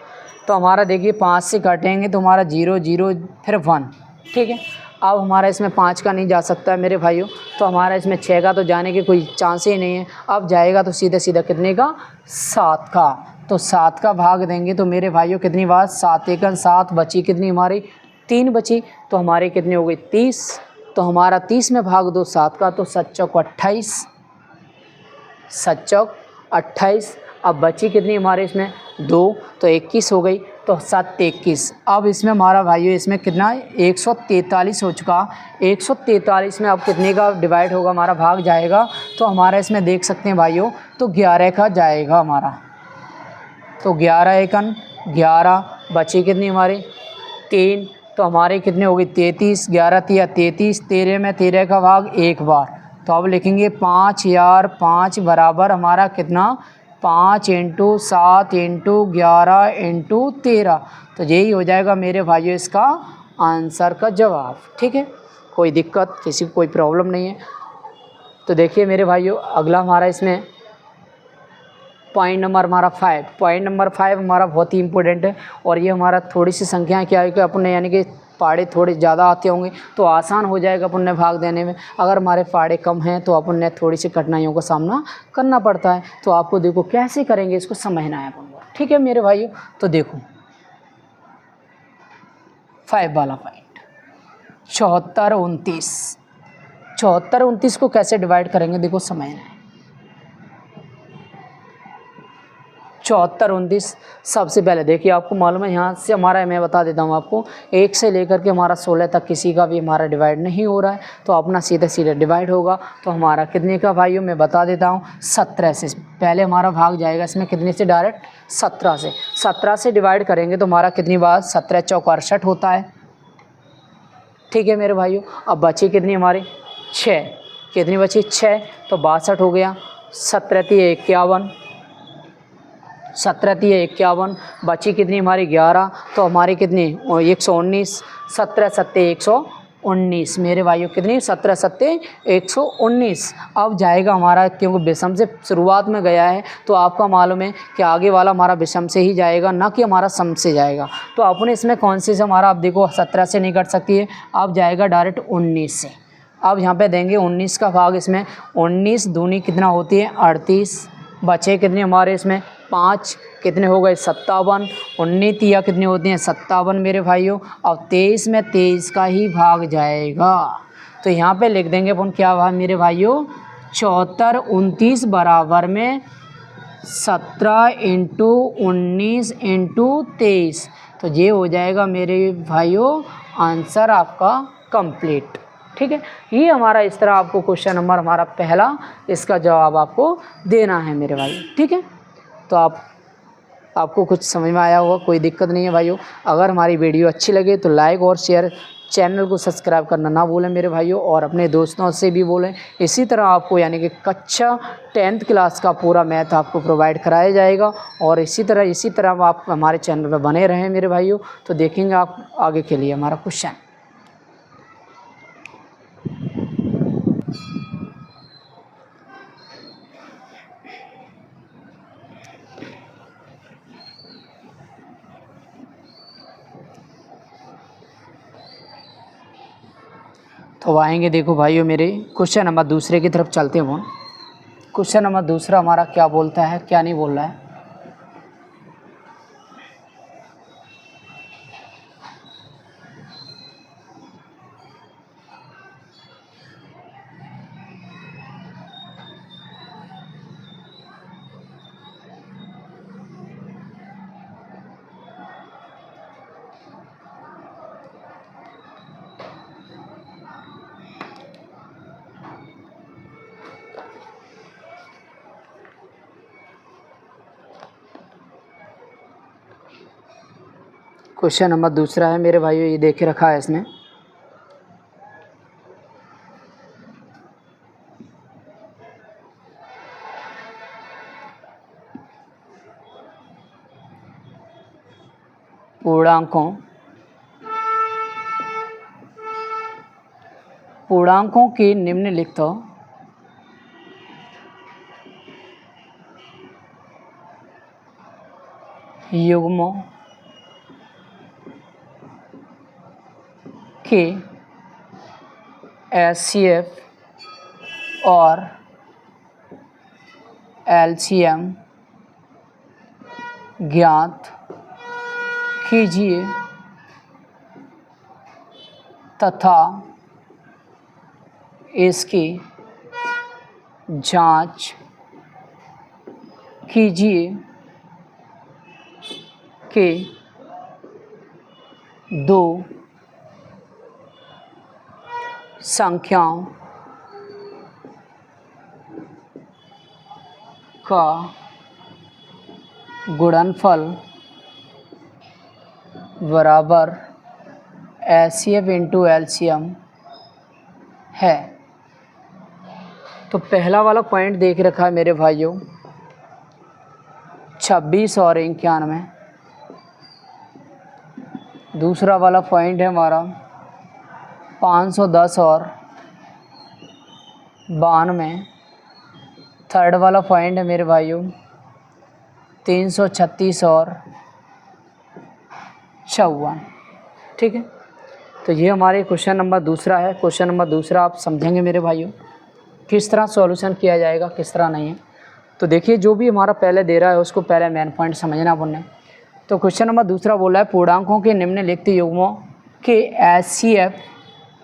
तो हमारा देखिए 5 से काटेंगे तो हमारा 0 0 फिर 1, ठीक है। अब हमारा इसमें 5 का नहीं जा सकता है मेरे भाइयों, तो हमारा इसमें 6 का तो जाने की कोई चांस ही नहीं है। अब जाएगा तो सीधा सीधा कितने का, 7 का। तो 7 का भाग देंगे तो मेरे भाइयों कितनी बात, 7 एकन 7, बची कितनी हमारी 3 बची, तो हमारी कितनी हो गई 30। तो हमारा 30 में भाग दो 7 का, तो 7 चौक 28, 7 चौक 28। अब बची कितनी हमारे इसमें 2, तो 21 हो गई, तो 7 21। अब इसमें हमारा भाइयों इसमें कितना 143 हो चुका। 143 में अब कितने का डिवाइड होगा, हमारा भाग जाएगा। तो हमारा इसमें देख सकते हैं भाइयों, तो 11 का जाएगा हमारा। तो 11 एकन 11, बची कितनी हमारी 3, तो हमारे कितने हो गई 33, 11 तिया 33, 13 में 13 का भाग एक बार। तो अब लिखेंगे 5 यार 5 बराबर हमारा कितना 5 × 7 × 11 × 13। तो यही हो जाएगा मेरे भाइयों इसका आंसर का जवाब, ठीक है। कोई दिक्कत, किसी को कोई प्रॉब्लम नहीं है। तो देखिए मेरे भाइयों, अगला हमारा इसमें पॉइंट नंबर हमारा 5, पॉइंट नंबर 5 हमारा बहुत ही इंपॉर्टेंट है। और ये हमारा थोड़ी सी संख्याएँ क्या है कि अपने यानी कि फाड़े थोड़े ज़्यादा आते होंगे तो आसान हो जाएगा अपन ने भाग देने में। अगर हमारे फाड़े कम हैं तो अपन ने थोड़ी सी कठिनाइयों का सामना करना पड़ता है। तो आपको देखो कैसे करेंगे, इसको समझना है अपन को, ठीक है मेरे भाइयों। तो देखो 5 वाला पॉइंट, 74 29, 74 29 को कैसे डिवाइड करेंगे, देखो समझना है। 74 29 सबसे पहले देखिए, आपको मालूम है यहाँ से हमारा, मैं बता देता हूँ आपको, 1 से लेकर के हमारा 16 तक किसी का भी हमारा डिवाइड नहीं हो रहा है, तो अपना सीधे सीधे डिवाइड होगा। तो हमारा कितने का भाइयों मैं बता देता हूँ, 17 से पहले हमारा भाग जाएगा इसमें कितने से, डायरेक्ट 17 से। 17 से डिवाइड करेंगे तो हमारा कितनी बार 17 चौक 68 होता है, ठीक है मेरे भाइयों। अब बची कितनी हमारी 6, कितनी बची 6, तो 62 हो गया। 17 × 51, 17 × 51, बची कितनी हमारी 11, तो हमारी कितनी 119, 17 7 119 मेरे भाइयों, कितनी 17 7 119। अब जाएगा हमारा, क्योंकि विषम से शुरुआत में गया है तो आपका मालूम है कि आगे वाला हमारा विषम से ही जाएगा, ना कि हमारा सम से जाएगा। तो अपने इसमें कौन सी से हमारा, अब देखो 17 से नहीं कट सकती है, अब जाएगा डायरेक्ट 19 से। अब यहाँ पे देंगे 19 का भाग, इसमें 19 दूनी कितना होती है 38, बचे कितने हमारे इसमें 5, कितने हो गए 57, 19 तिया कितनी होती हैं 57 मेरे भाइयों। अब 23 में 23 का ही भाग जाएगा, तो यहाँ पे लिख देंगे अपन क्या भाग मेरे भाइयों, 74 29 बराबर में 17 × 19 × 23। तो ये हो जाएगा मेरे भाइयों आंसर आपका कंप्लीट, ठीक है। ये हमारा इस तरह आपको क्वेश्चन नंबर हमारा पहला, इसका जवाब आपको देना है मेरे भाई, ठीक है। तो आपको कुछ समझ में आया होगा, कोई दिक्कत नहीं है भाइयों। अगर हमारी वीडियो अच्छी लगे तो लाइक और शेयर, चैनल को सब्सक्राइब करना ना भूलें मेरे भाइयों, और अपने दोस्तों से भी बोलें। इसी तरह आपको यानी कि कक्षा 10th क्लास का पूरा मैथ आपको प्रोवाइड कराया जाएगा, और इसी तरह आप हमारे चैनल पर बने रहें मेरे भाइयों। तो देखेंगे आप आगे के लिए हमारा क्वेश्चन। तो आएंगे देखो भाइयों मेरे क्वेश्चन नंबर दूसरे की तरफ चलते हैं। क्वेश्चन नंबर दूसरा हमारा क्या बोलता है, क्या नहीं बोल रहा है। क्वेश्चन नंबर दूसरा है मेरे भाइयों, ये देख के रखा है इसमें। पूर्णांकों पूर्णांकों की निम्नलिखित युग्मों के HCF और LCM ज्ञात कीजिए तथा इसकी जांच कीजिए कि दो संख्याओं का गुणनफल बराबर HCF इंटू LCM है। तो पहला वाला पॉइंट देख रखा है मेरे भाइयों 26 और 91। दूसरा वाला पॉइंट है हमारा 510 और 92। थर्ड वाला पॉइंट है मेरे भाइयों 336 और 54। ठीक है, तो ये हमारे क्वेश्चन नंबर दूसरा है। क्वेश्चन नंबर दूसरा आप समझेंगे मेरे भाइयों किस तरह सॉल्यूशन किया जाएगा, किस तरह नहीं है। तो देखिए जो भी हमारा पहले दे रहा है उसको पहले मेन पॉइंट समझना बनना। तो क्वेश्चन नंबर दूसरा बोला है पूर्णांकों के निम्नलिखित युग्मों के HCF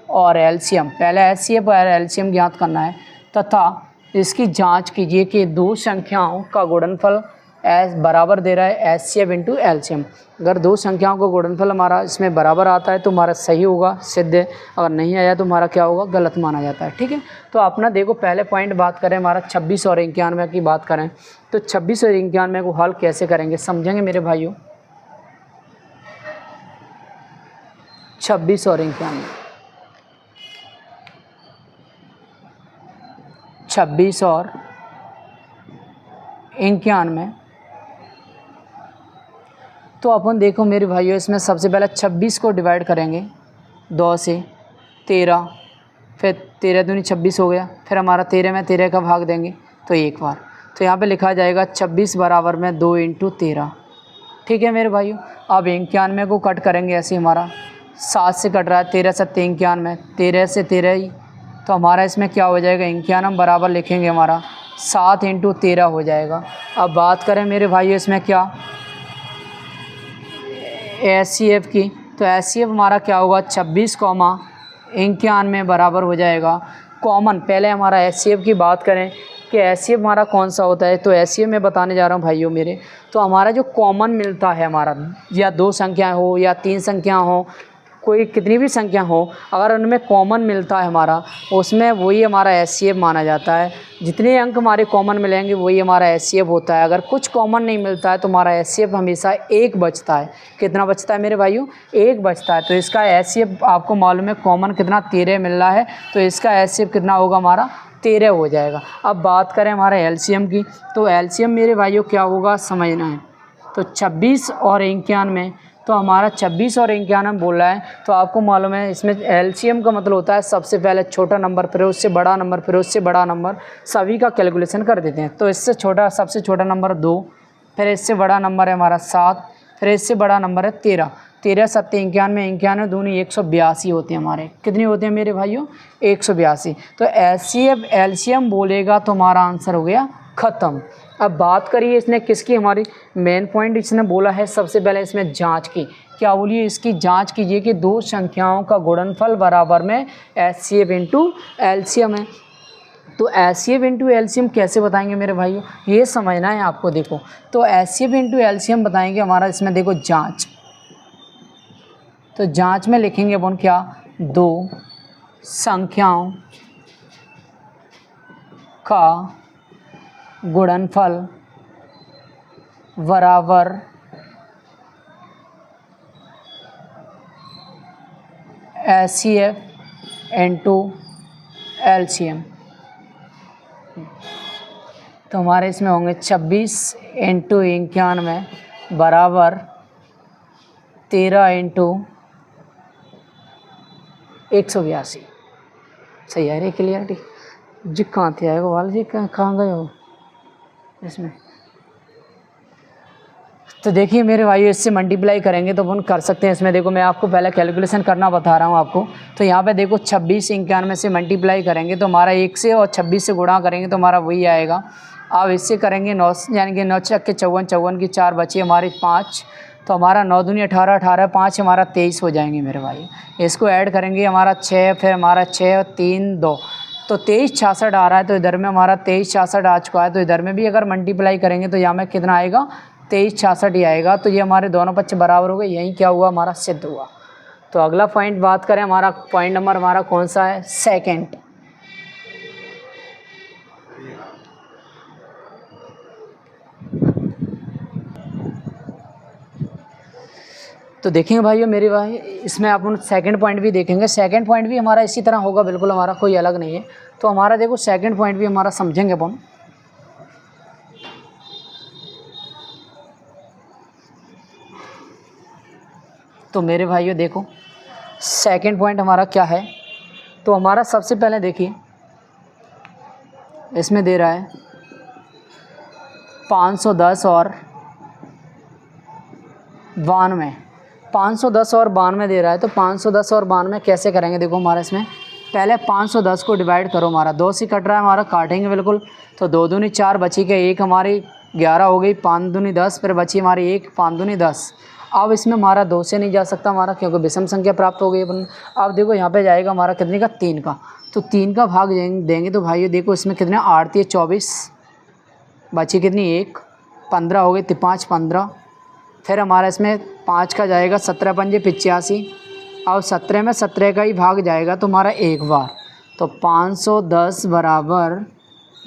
और LCM, पहले HCF और LCM ज्ञात करना है तथा इसकी जांच कीजिए कि दो संख्याओं का गुणनफल बराबर दे रहा है HCF इंटू LCM। अगर दो संख्याओं का गुणनफल हमारा इसमें बराबर आता है तो हमारा सही होगा, सिद्ध है। अगर नहीं आया तो हमारा क्या होगा, गलत माना जाता है। ठीक है, तो अपना देखो पहले पॉइंट बात करें हमारा 26 और 91 की बात करें तो 26 और 91 को हल कैसे करेंगे समझेंगे मेरे भाइयों। 26 और 91, 26 और 91। तो अपन देखो मेरे भाइयों इसमें सबसे पहले 26 को डिवाइड करेंगे 2 से, 13, फिर 13 दूनी 26 हो गया, फिर हमारा 13 में 13 का भाग देंगे तो एक बार। तो यहाँ पे लिखा जाएगा 26 बराबर में 2 इंटू 13। ठीक है मेरे भाइयों, अब 91 को कट करेंगे ऐसे हमारा 7 से कट रहा है, 13 7 91, 13 से 13 ही, तो हमारा इसमें क्या हो जाएगा 91 बराबर लिखेंगे हमारा 7 इंटू 13 हो जाएगा। अब बात करें मेरे भाइयों इसमें क्या HCF की, तो HCF हमारा क्या होगा 26, 91 बराबर हो जाएगा कॉमन। पहले हमारा HCF की बात करें कि HCF हमारा कौन सा होता है, तो HCF मैं बताने जा रहा हूँ भाइयों मेरे। तो हमारा जो कॉमन मिलता है हमारा, या दो संख्याएं हो या तीन संख्या हो, कोई कितनी भी संख्या हो, अगर उनमें कॉमन मिलता है हमारा उसमें वही हमारा HCF माना जाता है। जितने अंक हमारे कॉमन मिलेंगे वही हमारा HCF होता है। अगर कुछ कॉमन नहीं मिलता है तो हमारा HCF हमेशा एक बचता है। कितना बचता है मेरे भाइयों, एक बचता है। तो इसका HCF आपको मालूम है कॉमन कितना 13 मिल रहा है, तो इसका HCF कितना होगा हमारा 13 हो जाएगा। अब बात करें हमारे LCM की, तो LCM मेरे भाइयों क्या होगा समझना है। तो 26 और 91, तो हमारा 26 और 91 बोल रहा है, तो आपको मालूम है इसमें LCM का मतलब होता है सबसे पहले छोटा नंबर, फिर उससे बड़ा नंबर, फिर उससे बड़ा नंबर, सभी का कैलकुलेशन कर देते हैं। तो इससे छोटा, सबसे छोटा नंबर 2, फिर इससे बड़ा नंबर है हमारा 7, फिर इससे बड़ा नंबर है 13। 13 7 91, 91 दूनी 182 होते हैं हमारे। कितनी होते हैं मेरे भाइयों 182। तो HCF LCM बोलेगा तो हमारा आंसर हो गया ख़त्म। अब बात करिए इसने किसकी, हमारी मेन पॉइंट इसने बोला है सबसे पहले इसमें जांच की। क्या बोलिए, इसकी जांच कीजिए कि दो संख्याओं का गुणनफल बराबर में HCF इंटू LCM है। तो HCF इंटू LCM कैसे बताएंगे मेरे भाइयों, ये समझना है आपको। देखो तो HCF इंटू LCM बताएंगे हमारा इसमें देखो जांच, तो जांच में लिखेंगे अपन क्या, दो संख्याओं का गुणनफल बराबर HCF इंटू LCM। तो हमारे इसमें होंगे 26 इंटू 91 बराबर 13 इंटू 182। सही आ रही है क्लियरिटी जी? कहाँ थे आएगा वाल जी, कहाँ गए हो इसमें? तो देखिए मेरे भाई, इससे मल्टीप्लाई करेंगे तो अपन कर सकते हैं। इसमें देखो मैं आपको पहले कैलकुलेशन करना बता रहा हूँ आपको। तो यहाँ पे देखो 26 91 से मल्टीप्लाई करेंगे तो हमारा 1 से, और 26 से गुणा करेंगे तो हमारा वही आएगा। अब इससे करेंगे 9, यानी कि 9 छक्के 54, 54 की 4 बची हमारी 5, तो हमारा 9 दूनी 18, 18 5 हमारा 23 हो जाएंगे मेरे भाई। इसको ऐड करेंगे हमारा 6, फिर हमारा 6 और 3 2, तो 23 66 आ रहा है। तो इधर में हमारा 23 66 आ चुका है। तो इधर में भी अगर मल्टीप्लाई करेंगे तो यहाँ में कितना आएगा? 23 66 ही आएगा। तो ये हमारे दोनों पक्ष बराबर हो गए। यही क्या हुआ? हमारा सिद्ध हुआ। तो अगला पॉइंट बात करें, हमारा पॉइंट नंबर हमारा कौन सा है? सेकंड। तो देखेंगे भाइयों मेरे भाई, इसमें अपन सेकंड पॉइंट भी देखेंगे। सेकंड पॉइंट भी हमारा इसी तरह होगा, बिल्कुल हमारा कोई अलग नहीं है। तो हमारा देखो सेकंड पॉइंट भी हमारा समझेंगे अपन। तो मेरे भाइयों देखो सेकंड पॉइंट हमारा क्या है। तो हमारा सबसे पहले देखिए इसमें दे रहा है 510 और 92, 510 और 92 दे रहा है। तो 510 और 92 कैसे करेंगे? देखो हमारा इसमें पहले 510 को डिवाइड करो, हमारा 2 से कट रहा है, हमारा काटेंगे बिल्कुल। तो 2 दूनी 4 बची के 1 हमारी 11 हो गई, 5 दूनी 10, फिर बची हमारी 1, 5 दूनी 10। अब इसमें हमारा 2 से नहीं जा सकता हमारा, क्योंकि विषम संख्या प्राप्त हो गई अपन। अब देखो यहाँ पे जाएगा हमारा कितने का? 3 का। तो 3 का भाग देंगे तो भाई देखो इसमें कितने 8 3 24, बची कितनी 1, 15 हो गई, 5 15। फिर हमारा इसमें 5 का जाएगा 17 पंजे 85, और 17 में 17 का ही भाग जाएगा तो हमारा एक बार। तो 510 बराबर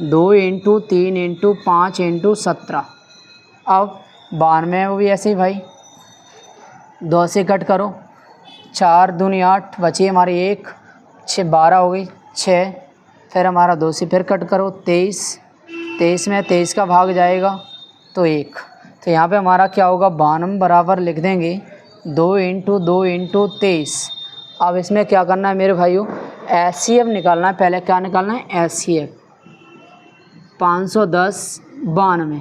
2 × 3 × 5 × 17। अब 92 वो भी ऐसे ही भाई, 2 से कट करो, 4 दूनी 8, बची हमारी 1, 6 12 हो गई 6। फिर हमारा 2 से फिर कट करो 23, 23 में 23 का भाग जाएगा तो 1। तो यहाँ पे हमारा क्या होगा? 92 बराबर लिख देंगे 2 × 2 × 23। अब इसमें क्या करना है मेरे भाइयों? एचसीएफ निकालना है। पहले क्या निकालना है? एचसीएफ। 510 92,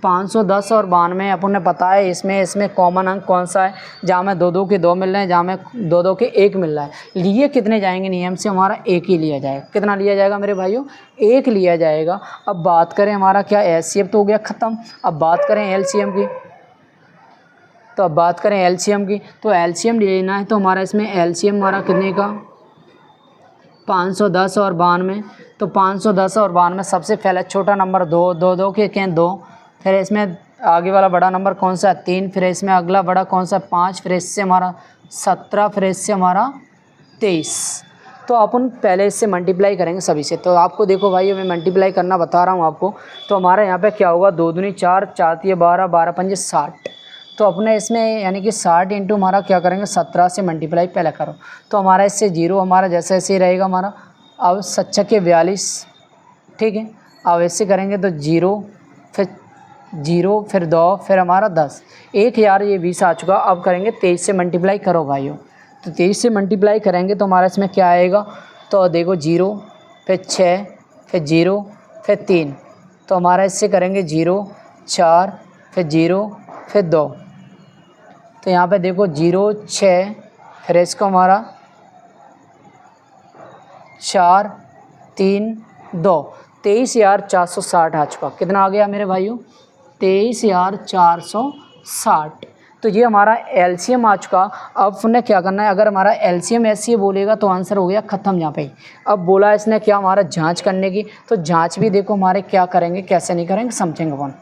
510 और 92 अपन ने पता है इसमें कॉमन अंक कौन सा है? जहाँ में 2 2 के 2 मिल रहे हैं, जहाँ में 2 2 के 1 मिल रहा है। लिए कितने जाएंगे? नियम से हमारा 1 ही लिया जाएगा। कितना लिया जाएगा मेरे भाइयों? 1 लिया जाएगा। अब बात करें हमारा क्या, एचसीएफ तो हो गया ख़त्म। अब बात करें एलसीएम की। तो अब बात करें एलसीएम की, तो एलसीएम लेना है। तो हमारा इसमें एलसीएम हमारा कितने का? 510 और 92। तो 510 और 92 सबसे पहले छोटा नंबर 2, 2 2 के 2, फिर इसमें आगे वाला बड़ा नंबर कौन सा है? 3, फिर इसमें अगला बड़ा कौन सा? 5, फिर इससे हमारा 17, फिर इससे हमारा 23। तो अपन पहले इससे मल्टीप्लाई करेंगे सभी से। तो आपको देखो भाई मैं मल्टीप्लाई करना बता रहा हूँ आपको। तो हमारे यहाँ पे क्या होगा? 2 दूनी 4, 4 3 12, 12 पंजे 60। तो अपने इसमें यानी कि 60 इंटू हमारा क्या करेंगे? 17 से मल्टीप्लाई पहले करो। तो हमारा इससे 0 हमारा जैसे ऐसे ही रहेगा हमारा। अब 7 के 42, ठीक है। अब इससे करेंगे तो 0, फिर 0, फिर 2, फिर हमारा 10, 1000 ये 20 आ चुका। अब करेंगे 23 से मल्टीप्लाई करो भाइयों। तो 23 से मल्टीप्लाई करेंगे तो हमारा इसमें क्या आएगा? तो देखो 0, फिर 6, फिर 0, फिर 3। तो हमारा इससे करेंगे 0 4, फिर 0, फिर 2। तो यहाँ पे देखो 0 6, फिर इसको हमारा 4 3 2, 23,460 आ चुका। कितना आ गया मेरे भाइयों? 23,460। तो ये हमारा एलसीएम आ चुका। अब हमने क्या करना है? अगर हमारा एलसीएम ऐसे बोलेगा तो आंसर हो गया ख़त्म यहाँ पे। अब बोला इसने क्या हमारा जांच करने की, तो जांच भी देखो हमारे क्या करेंगे कैसे नहीं करेंगे समझेंगे अपन।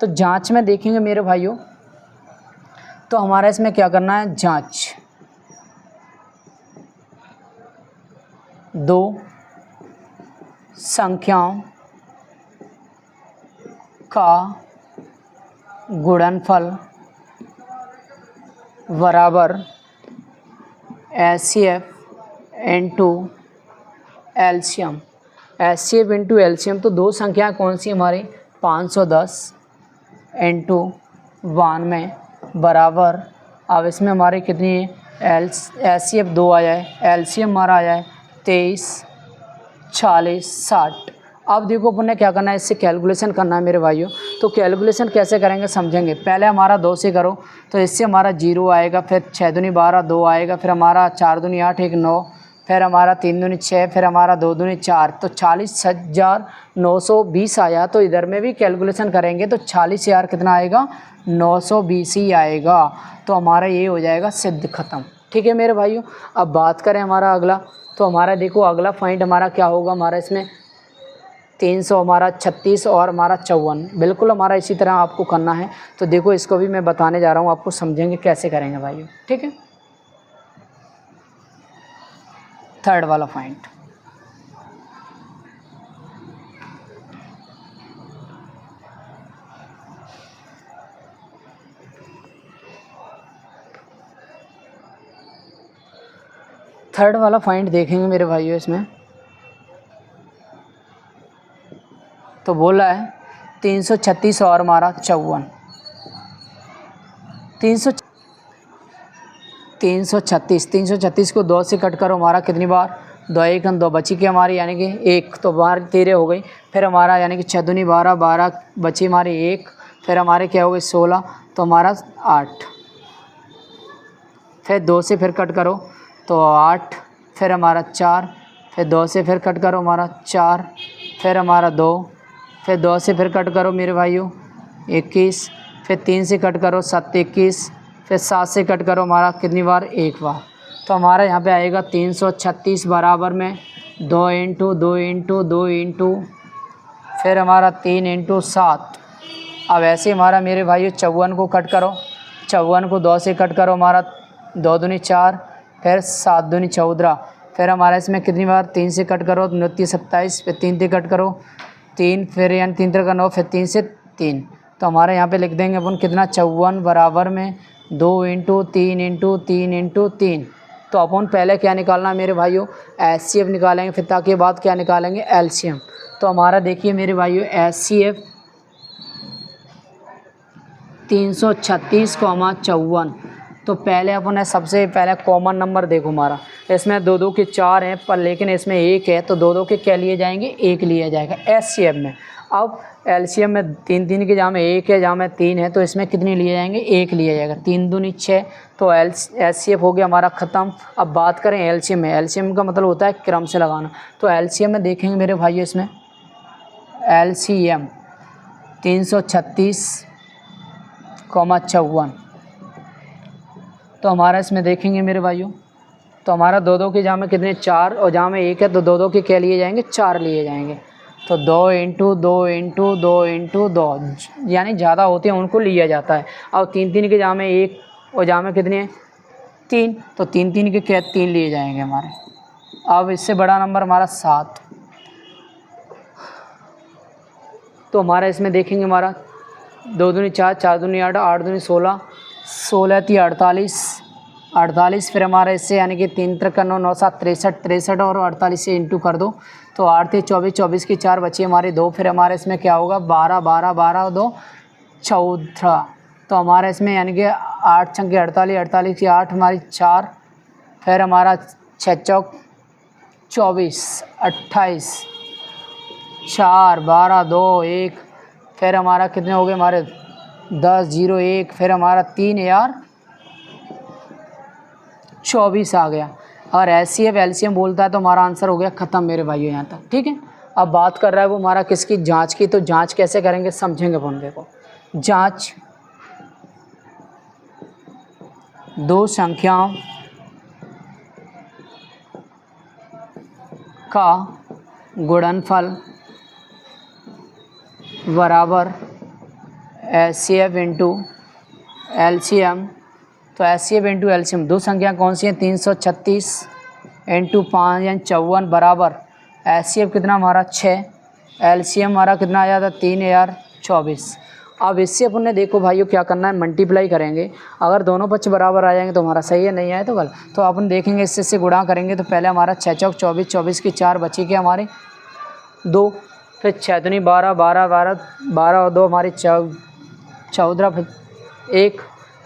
तो जांच में देखेंगे मेरे भाइयों, तो हमारा इसमें क्या करना है? जांच 2 संख्याओं का गुणनफल बराबर HCF into LCM. HCF into LCM, तो 2 संख्याएँ कौन सी हमारी? 510 इंटू 92 बराबर, अब इसमें हमारी कितनी है? एचसीएफ 2 आया है, एलसीएम हमारा आया है 23 40, 60। अब देखो अपन ने क्या करना है, इससे कैलकुलेशन करना है मेरे भाइयों। तो कैलकुलेशन कैसे करेंगे समझेंगे। पहले हमारा 2 से करो तो इससे हमारा 0 आएगा, फिर 6 दूनी 12 2 आएगा, फिर हमारा 4 दूनी 8 1 9, फिर हमारा 3 दूनी 6, फिर हमारा 2 दूनी 4, तो 40,920 आया। तो इधर में भी कैलकुलेशन करेंगे तो 40,000 कितना आएगा, 920 ही आएगा। तो हमारा ये हो जाएगा सिद्ध ख़त्म। ठीक है मेरे भाइयों। अब बात करें हमारा अगला, तो हमारा देखो अगला पॉइंट हमारा क्या होगा, हमारा इसमें 300 हमारा 36 और हमारा 54, बिल्कुल हमारा इसी तरह आपको करना है। तो देखो इसको भी मैं बताने जा रहा हूँ, आपको समझेंगे कैसे करेंगे भाइयों। ठीक है, थर्ड वाला पॉइंट, थर्ड वाला पॉइंट देखेंगे मेरे भाइयों। इसमें तो बोला है 336 और हमारा 54, 336 को 2 से कट करो, हमारा कितनी बार, 2 1 2 बची की हमारी, यानी कि 1, तो बाहर 13 हो गई। फिर हमारा यानी कि 6 दूनी 12 12 बची हमारी 1, फिर हमारे क्या हो गई 16, तो हमारा 8, फिर 2 से फिर कट करो तो 8, फिर हमारा 4, फिर 2 से फिर कट करो हमारा 4, फिर हमारा 2, फिर 2 से फिर कट करो मेरे भाइयों 21, फिर 3 से कट करो 7 21, फिर 7 से कट करो हमारा कितनी बार, 1 बार। तो हमारा यहाँ पे आएगा 336 बराबर में 2 इंटू 2 इंटू 2 इंटू फिर हमारा 3 इंटू 7। अब ऐसे हमारा मेरे भाइयों 54 को कट करो, 54 को 2 से कट करो हमारा 2 दूनी 4, फिर 7 दूनी 14, फिर हमारा इसमें कितनी बार, 3 से कट करो 29 27, फिर 3 से कट करो 3, फिर यानी 3 3 का 9, फिर 3 से 3। तो हमारे यहाँ पे लिख देंगे अपन कितना, 54 बराबर में 2 इंटू 3 इंटू 3 इंटू 3। तो अपन पहले क्या निकालना है मेरे भाइयों, एचसीएफ निकालेंगे, फिर ताकि बाद क्या निकालेंगे, एलसीएम। तो हमारा देखिए मेरे भाइयों एचसीएफ 336,54। तो पहले अपन सबसे पहले कॉमन नंबर देखो हमारा, इसमें 2 2 के 4 हैं, पर लेकिन इसमें 1 है, तो 2 2 के क्या लिए जाएंगे, 1 लिया जाएगा एचसीएफ में। अब एलसीएम में 3 3 के जहाँ में 1 है, जहाँ में 3 है, तो इसमें कितने लिए जाएंगे, 1 लिया जाएगा। 3 दूनी 6, तो एचसीएफ हो गया हमारा ख़त्म। अब बात करें एलसीएम में, एलसीएम का मतलब होता है क्रम से लगाना। तो एलसीएम में देखेंगे मेरे भाइयों, इसमें एलसीएम 336,54, तो हमारा इसमें देखेंगे मेरे भाइयों, तो हमारा 2 2 के जहाँ में कितने 4 और जहाँ में 1 है, तो 2 2 के क्या लिए जाएंगे, 4 लिए जाएंगे। तो 2 इंटू 2 इंटू 2 इंटू 2, यानी ज़्यादा होते हैं उनको लिया जाता है। और 3 3 के जहाँ में 1 और जहाँ में कितने 3, तो 3 3 के क्या 3 लिए जाएंगे हमारे। अब इससे बड़ा नंबर हमारा 7, तो हमारा इसमें देखेंगे हमारा 2 दूनी 4, 4 दूनी 8, 8 दूनी 16, 16 थी 48, फिर हमारा इससे यानी कि 3 3 का 9 9 7 63 और 48 से इंटू कर दो, तो 8 थे 24, 24 की 4 बची हमारी 2, फिर हमारे इसमें क्या होगा 12 12 12 और 2 14। तो हमारा इसमें यानी कि 8 छंके 48, 48 की 8 हमारी 4, फिर हमारा 6 चौक 24, 28, 4 12 2 1, फिर हमारा कितने हो गए हमारे 10 0 1, फिर हमारा 3 यार 24 आ गया। और एचसीएफ एलसीएम बोलता है, तो हमारा आंसर हो गया ख़त्म मेरे भाइयों यहाँ तक। ठीक है, अब बात कर रहा है वो हमारा किसकी, जांच की। तो जांच कैसे करेंगे समझेंगे अपन। देखो जांच, 2 संख्याओं का गुणनफल बराबर एचसीएफ इंटू एलसीएम। तो एचसीएफ इंटू एलसीएम 2 संख्या कौन सी हैं, 336 इंटू 5 यानी 54 बराबर एचसीएफ कितना हमारा 6, एलसीएम हमारा कितना आया था 3024। अब इससे अपन ने देखो भाइयों क्या करना है, मल्टीप्लाई करेंगे। अगर दोनों पक्ष बराबर आ जाएंगे तो हमारा सही है, नहीं आए तो गलत। तो अपन देखेंगे इससे गुणा करेंगे, तो पहले हमारा 6 चौक 24, 24 की 4 बची के हमारे 2, फिर 6 दूनी 12, 12 12 12 और 2 हमारी 14, फिर 1,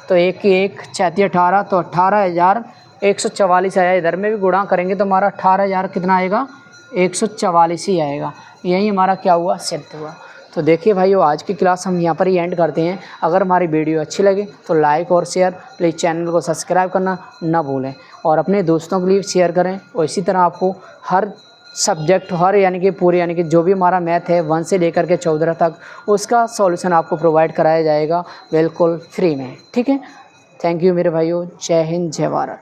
तो 1 की 1 6 18, तो 18,144 आया। इधर में भी गुणा करेंगे तो हमारा 18,000 कितना आएगा 144 ही आएगा। यही हमारा क्या हुआ, सिद्ध हुआ। तो देखिए भाइयों, आज की क्लास हम यहाँ पर ही एंड करते हैं। अगर हमारी वीडियो अच्छी लगे तो लाइक और शेयर, प्लीज़ चैनल को सब्सक्राइब करना ना भूलें और अपने दोस्तों के लिए शेयर करें। और इसी तरह आपको हर सब्जेक्ट, हर यानी कि पूरे यानी कि जो भी हमारा मैथ है 1 से लेकर के 14 तक, उसका सॉल्यूशन आपको प्रोवाइड कराया जाएगा बिल्कुल फ्री में। ठीक है, थैंक यू मेरे भाइयों। जय हिंद, जय भारत।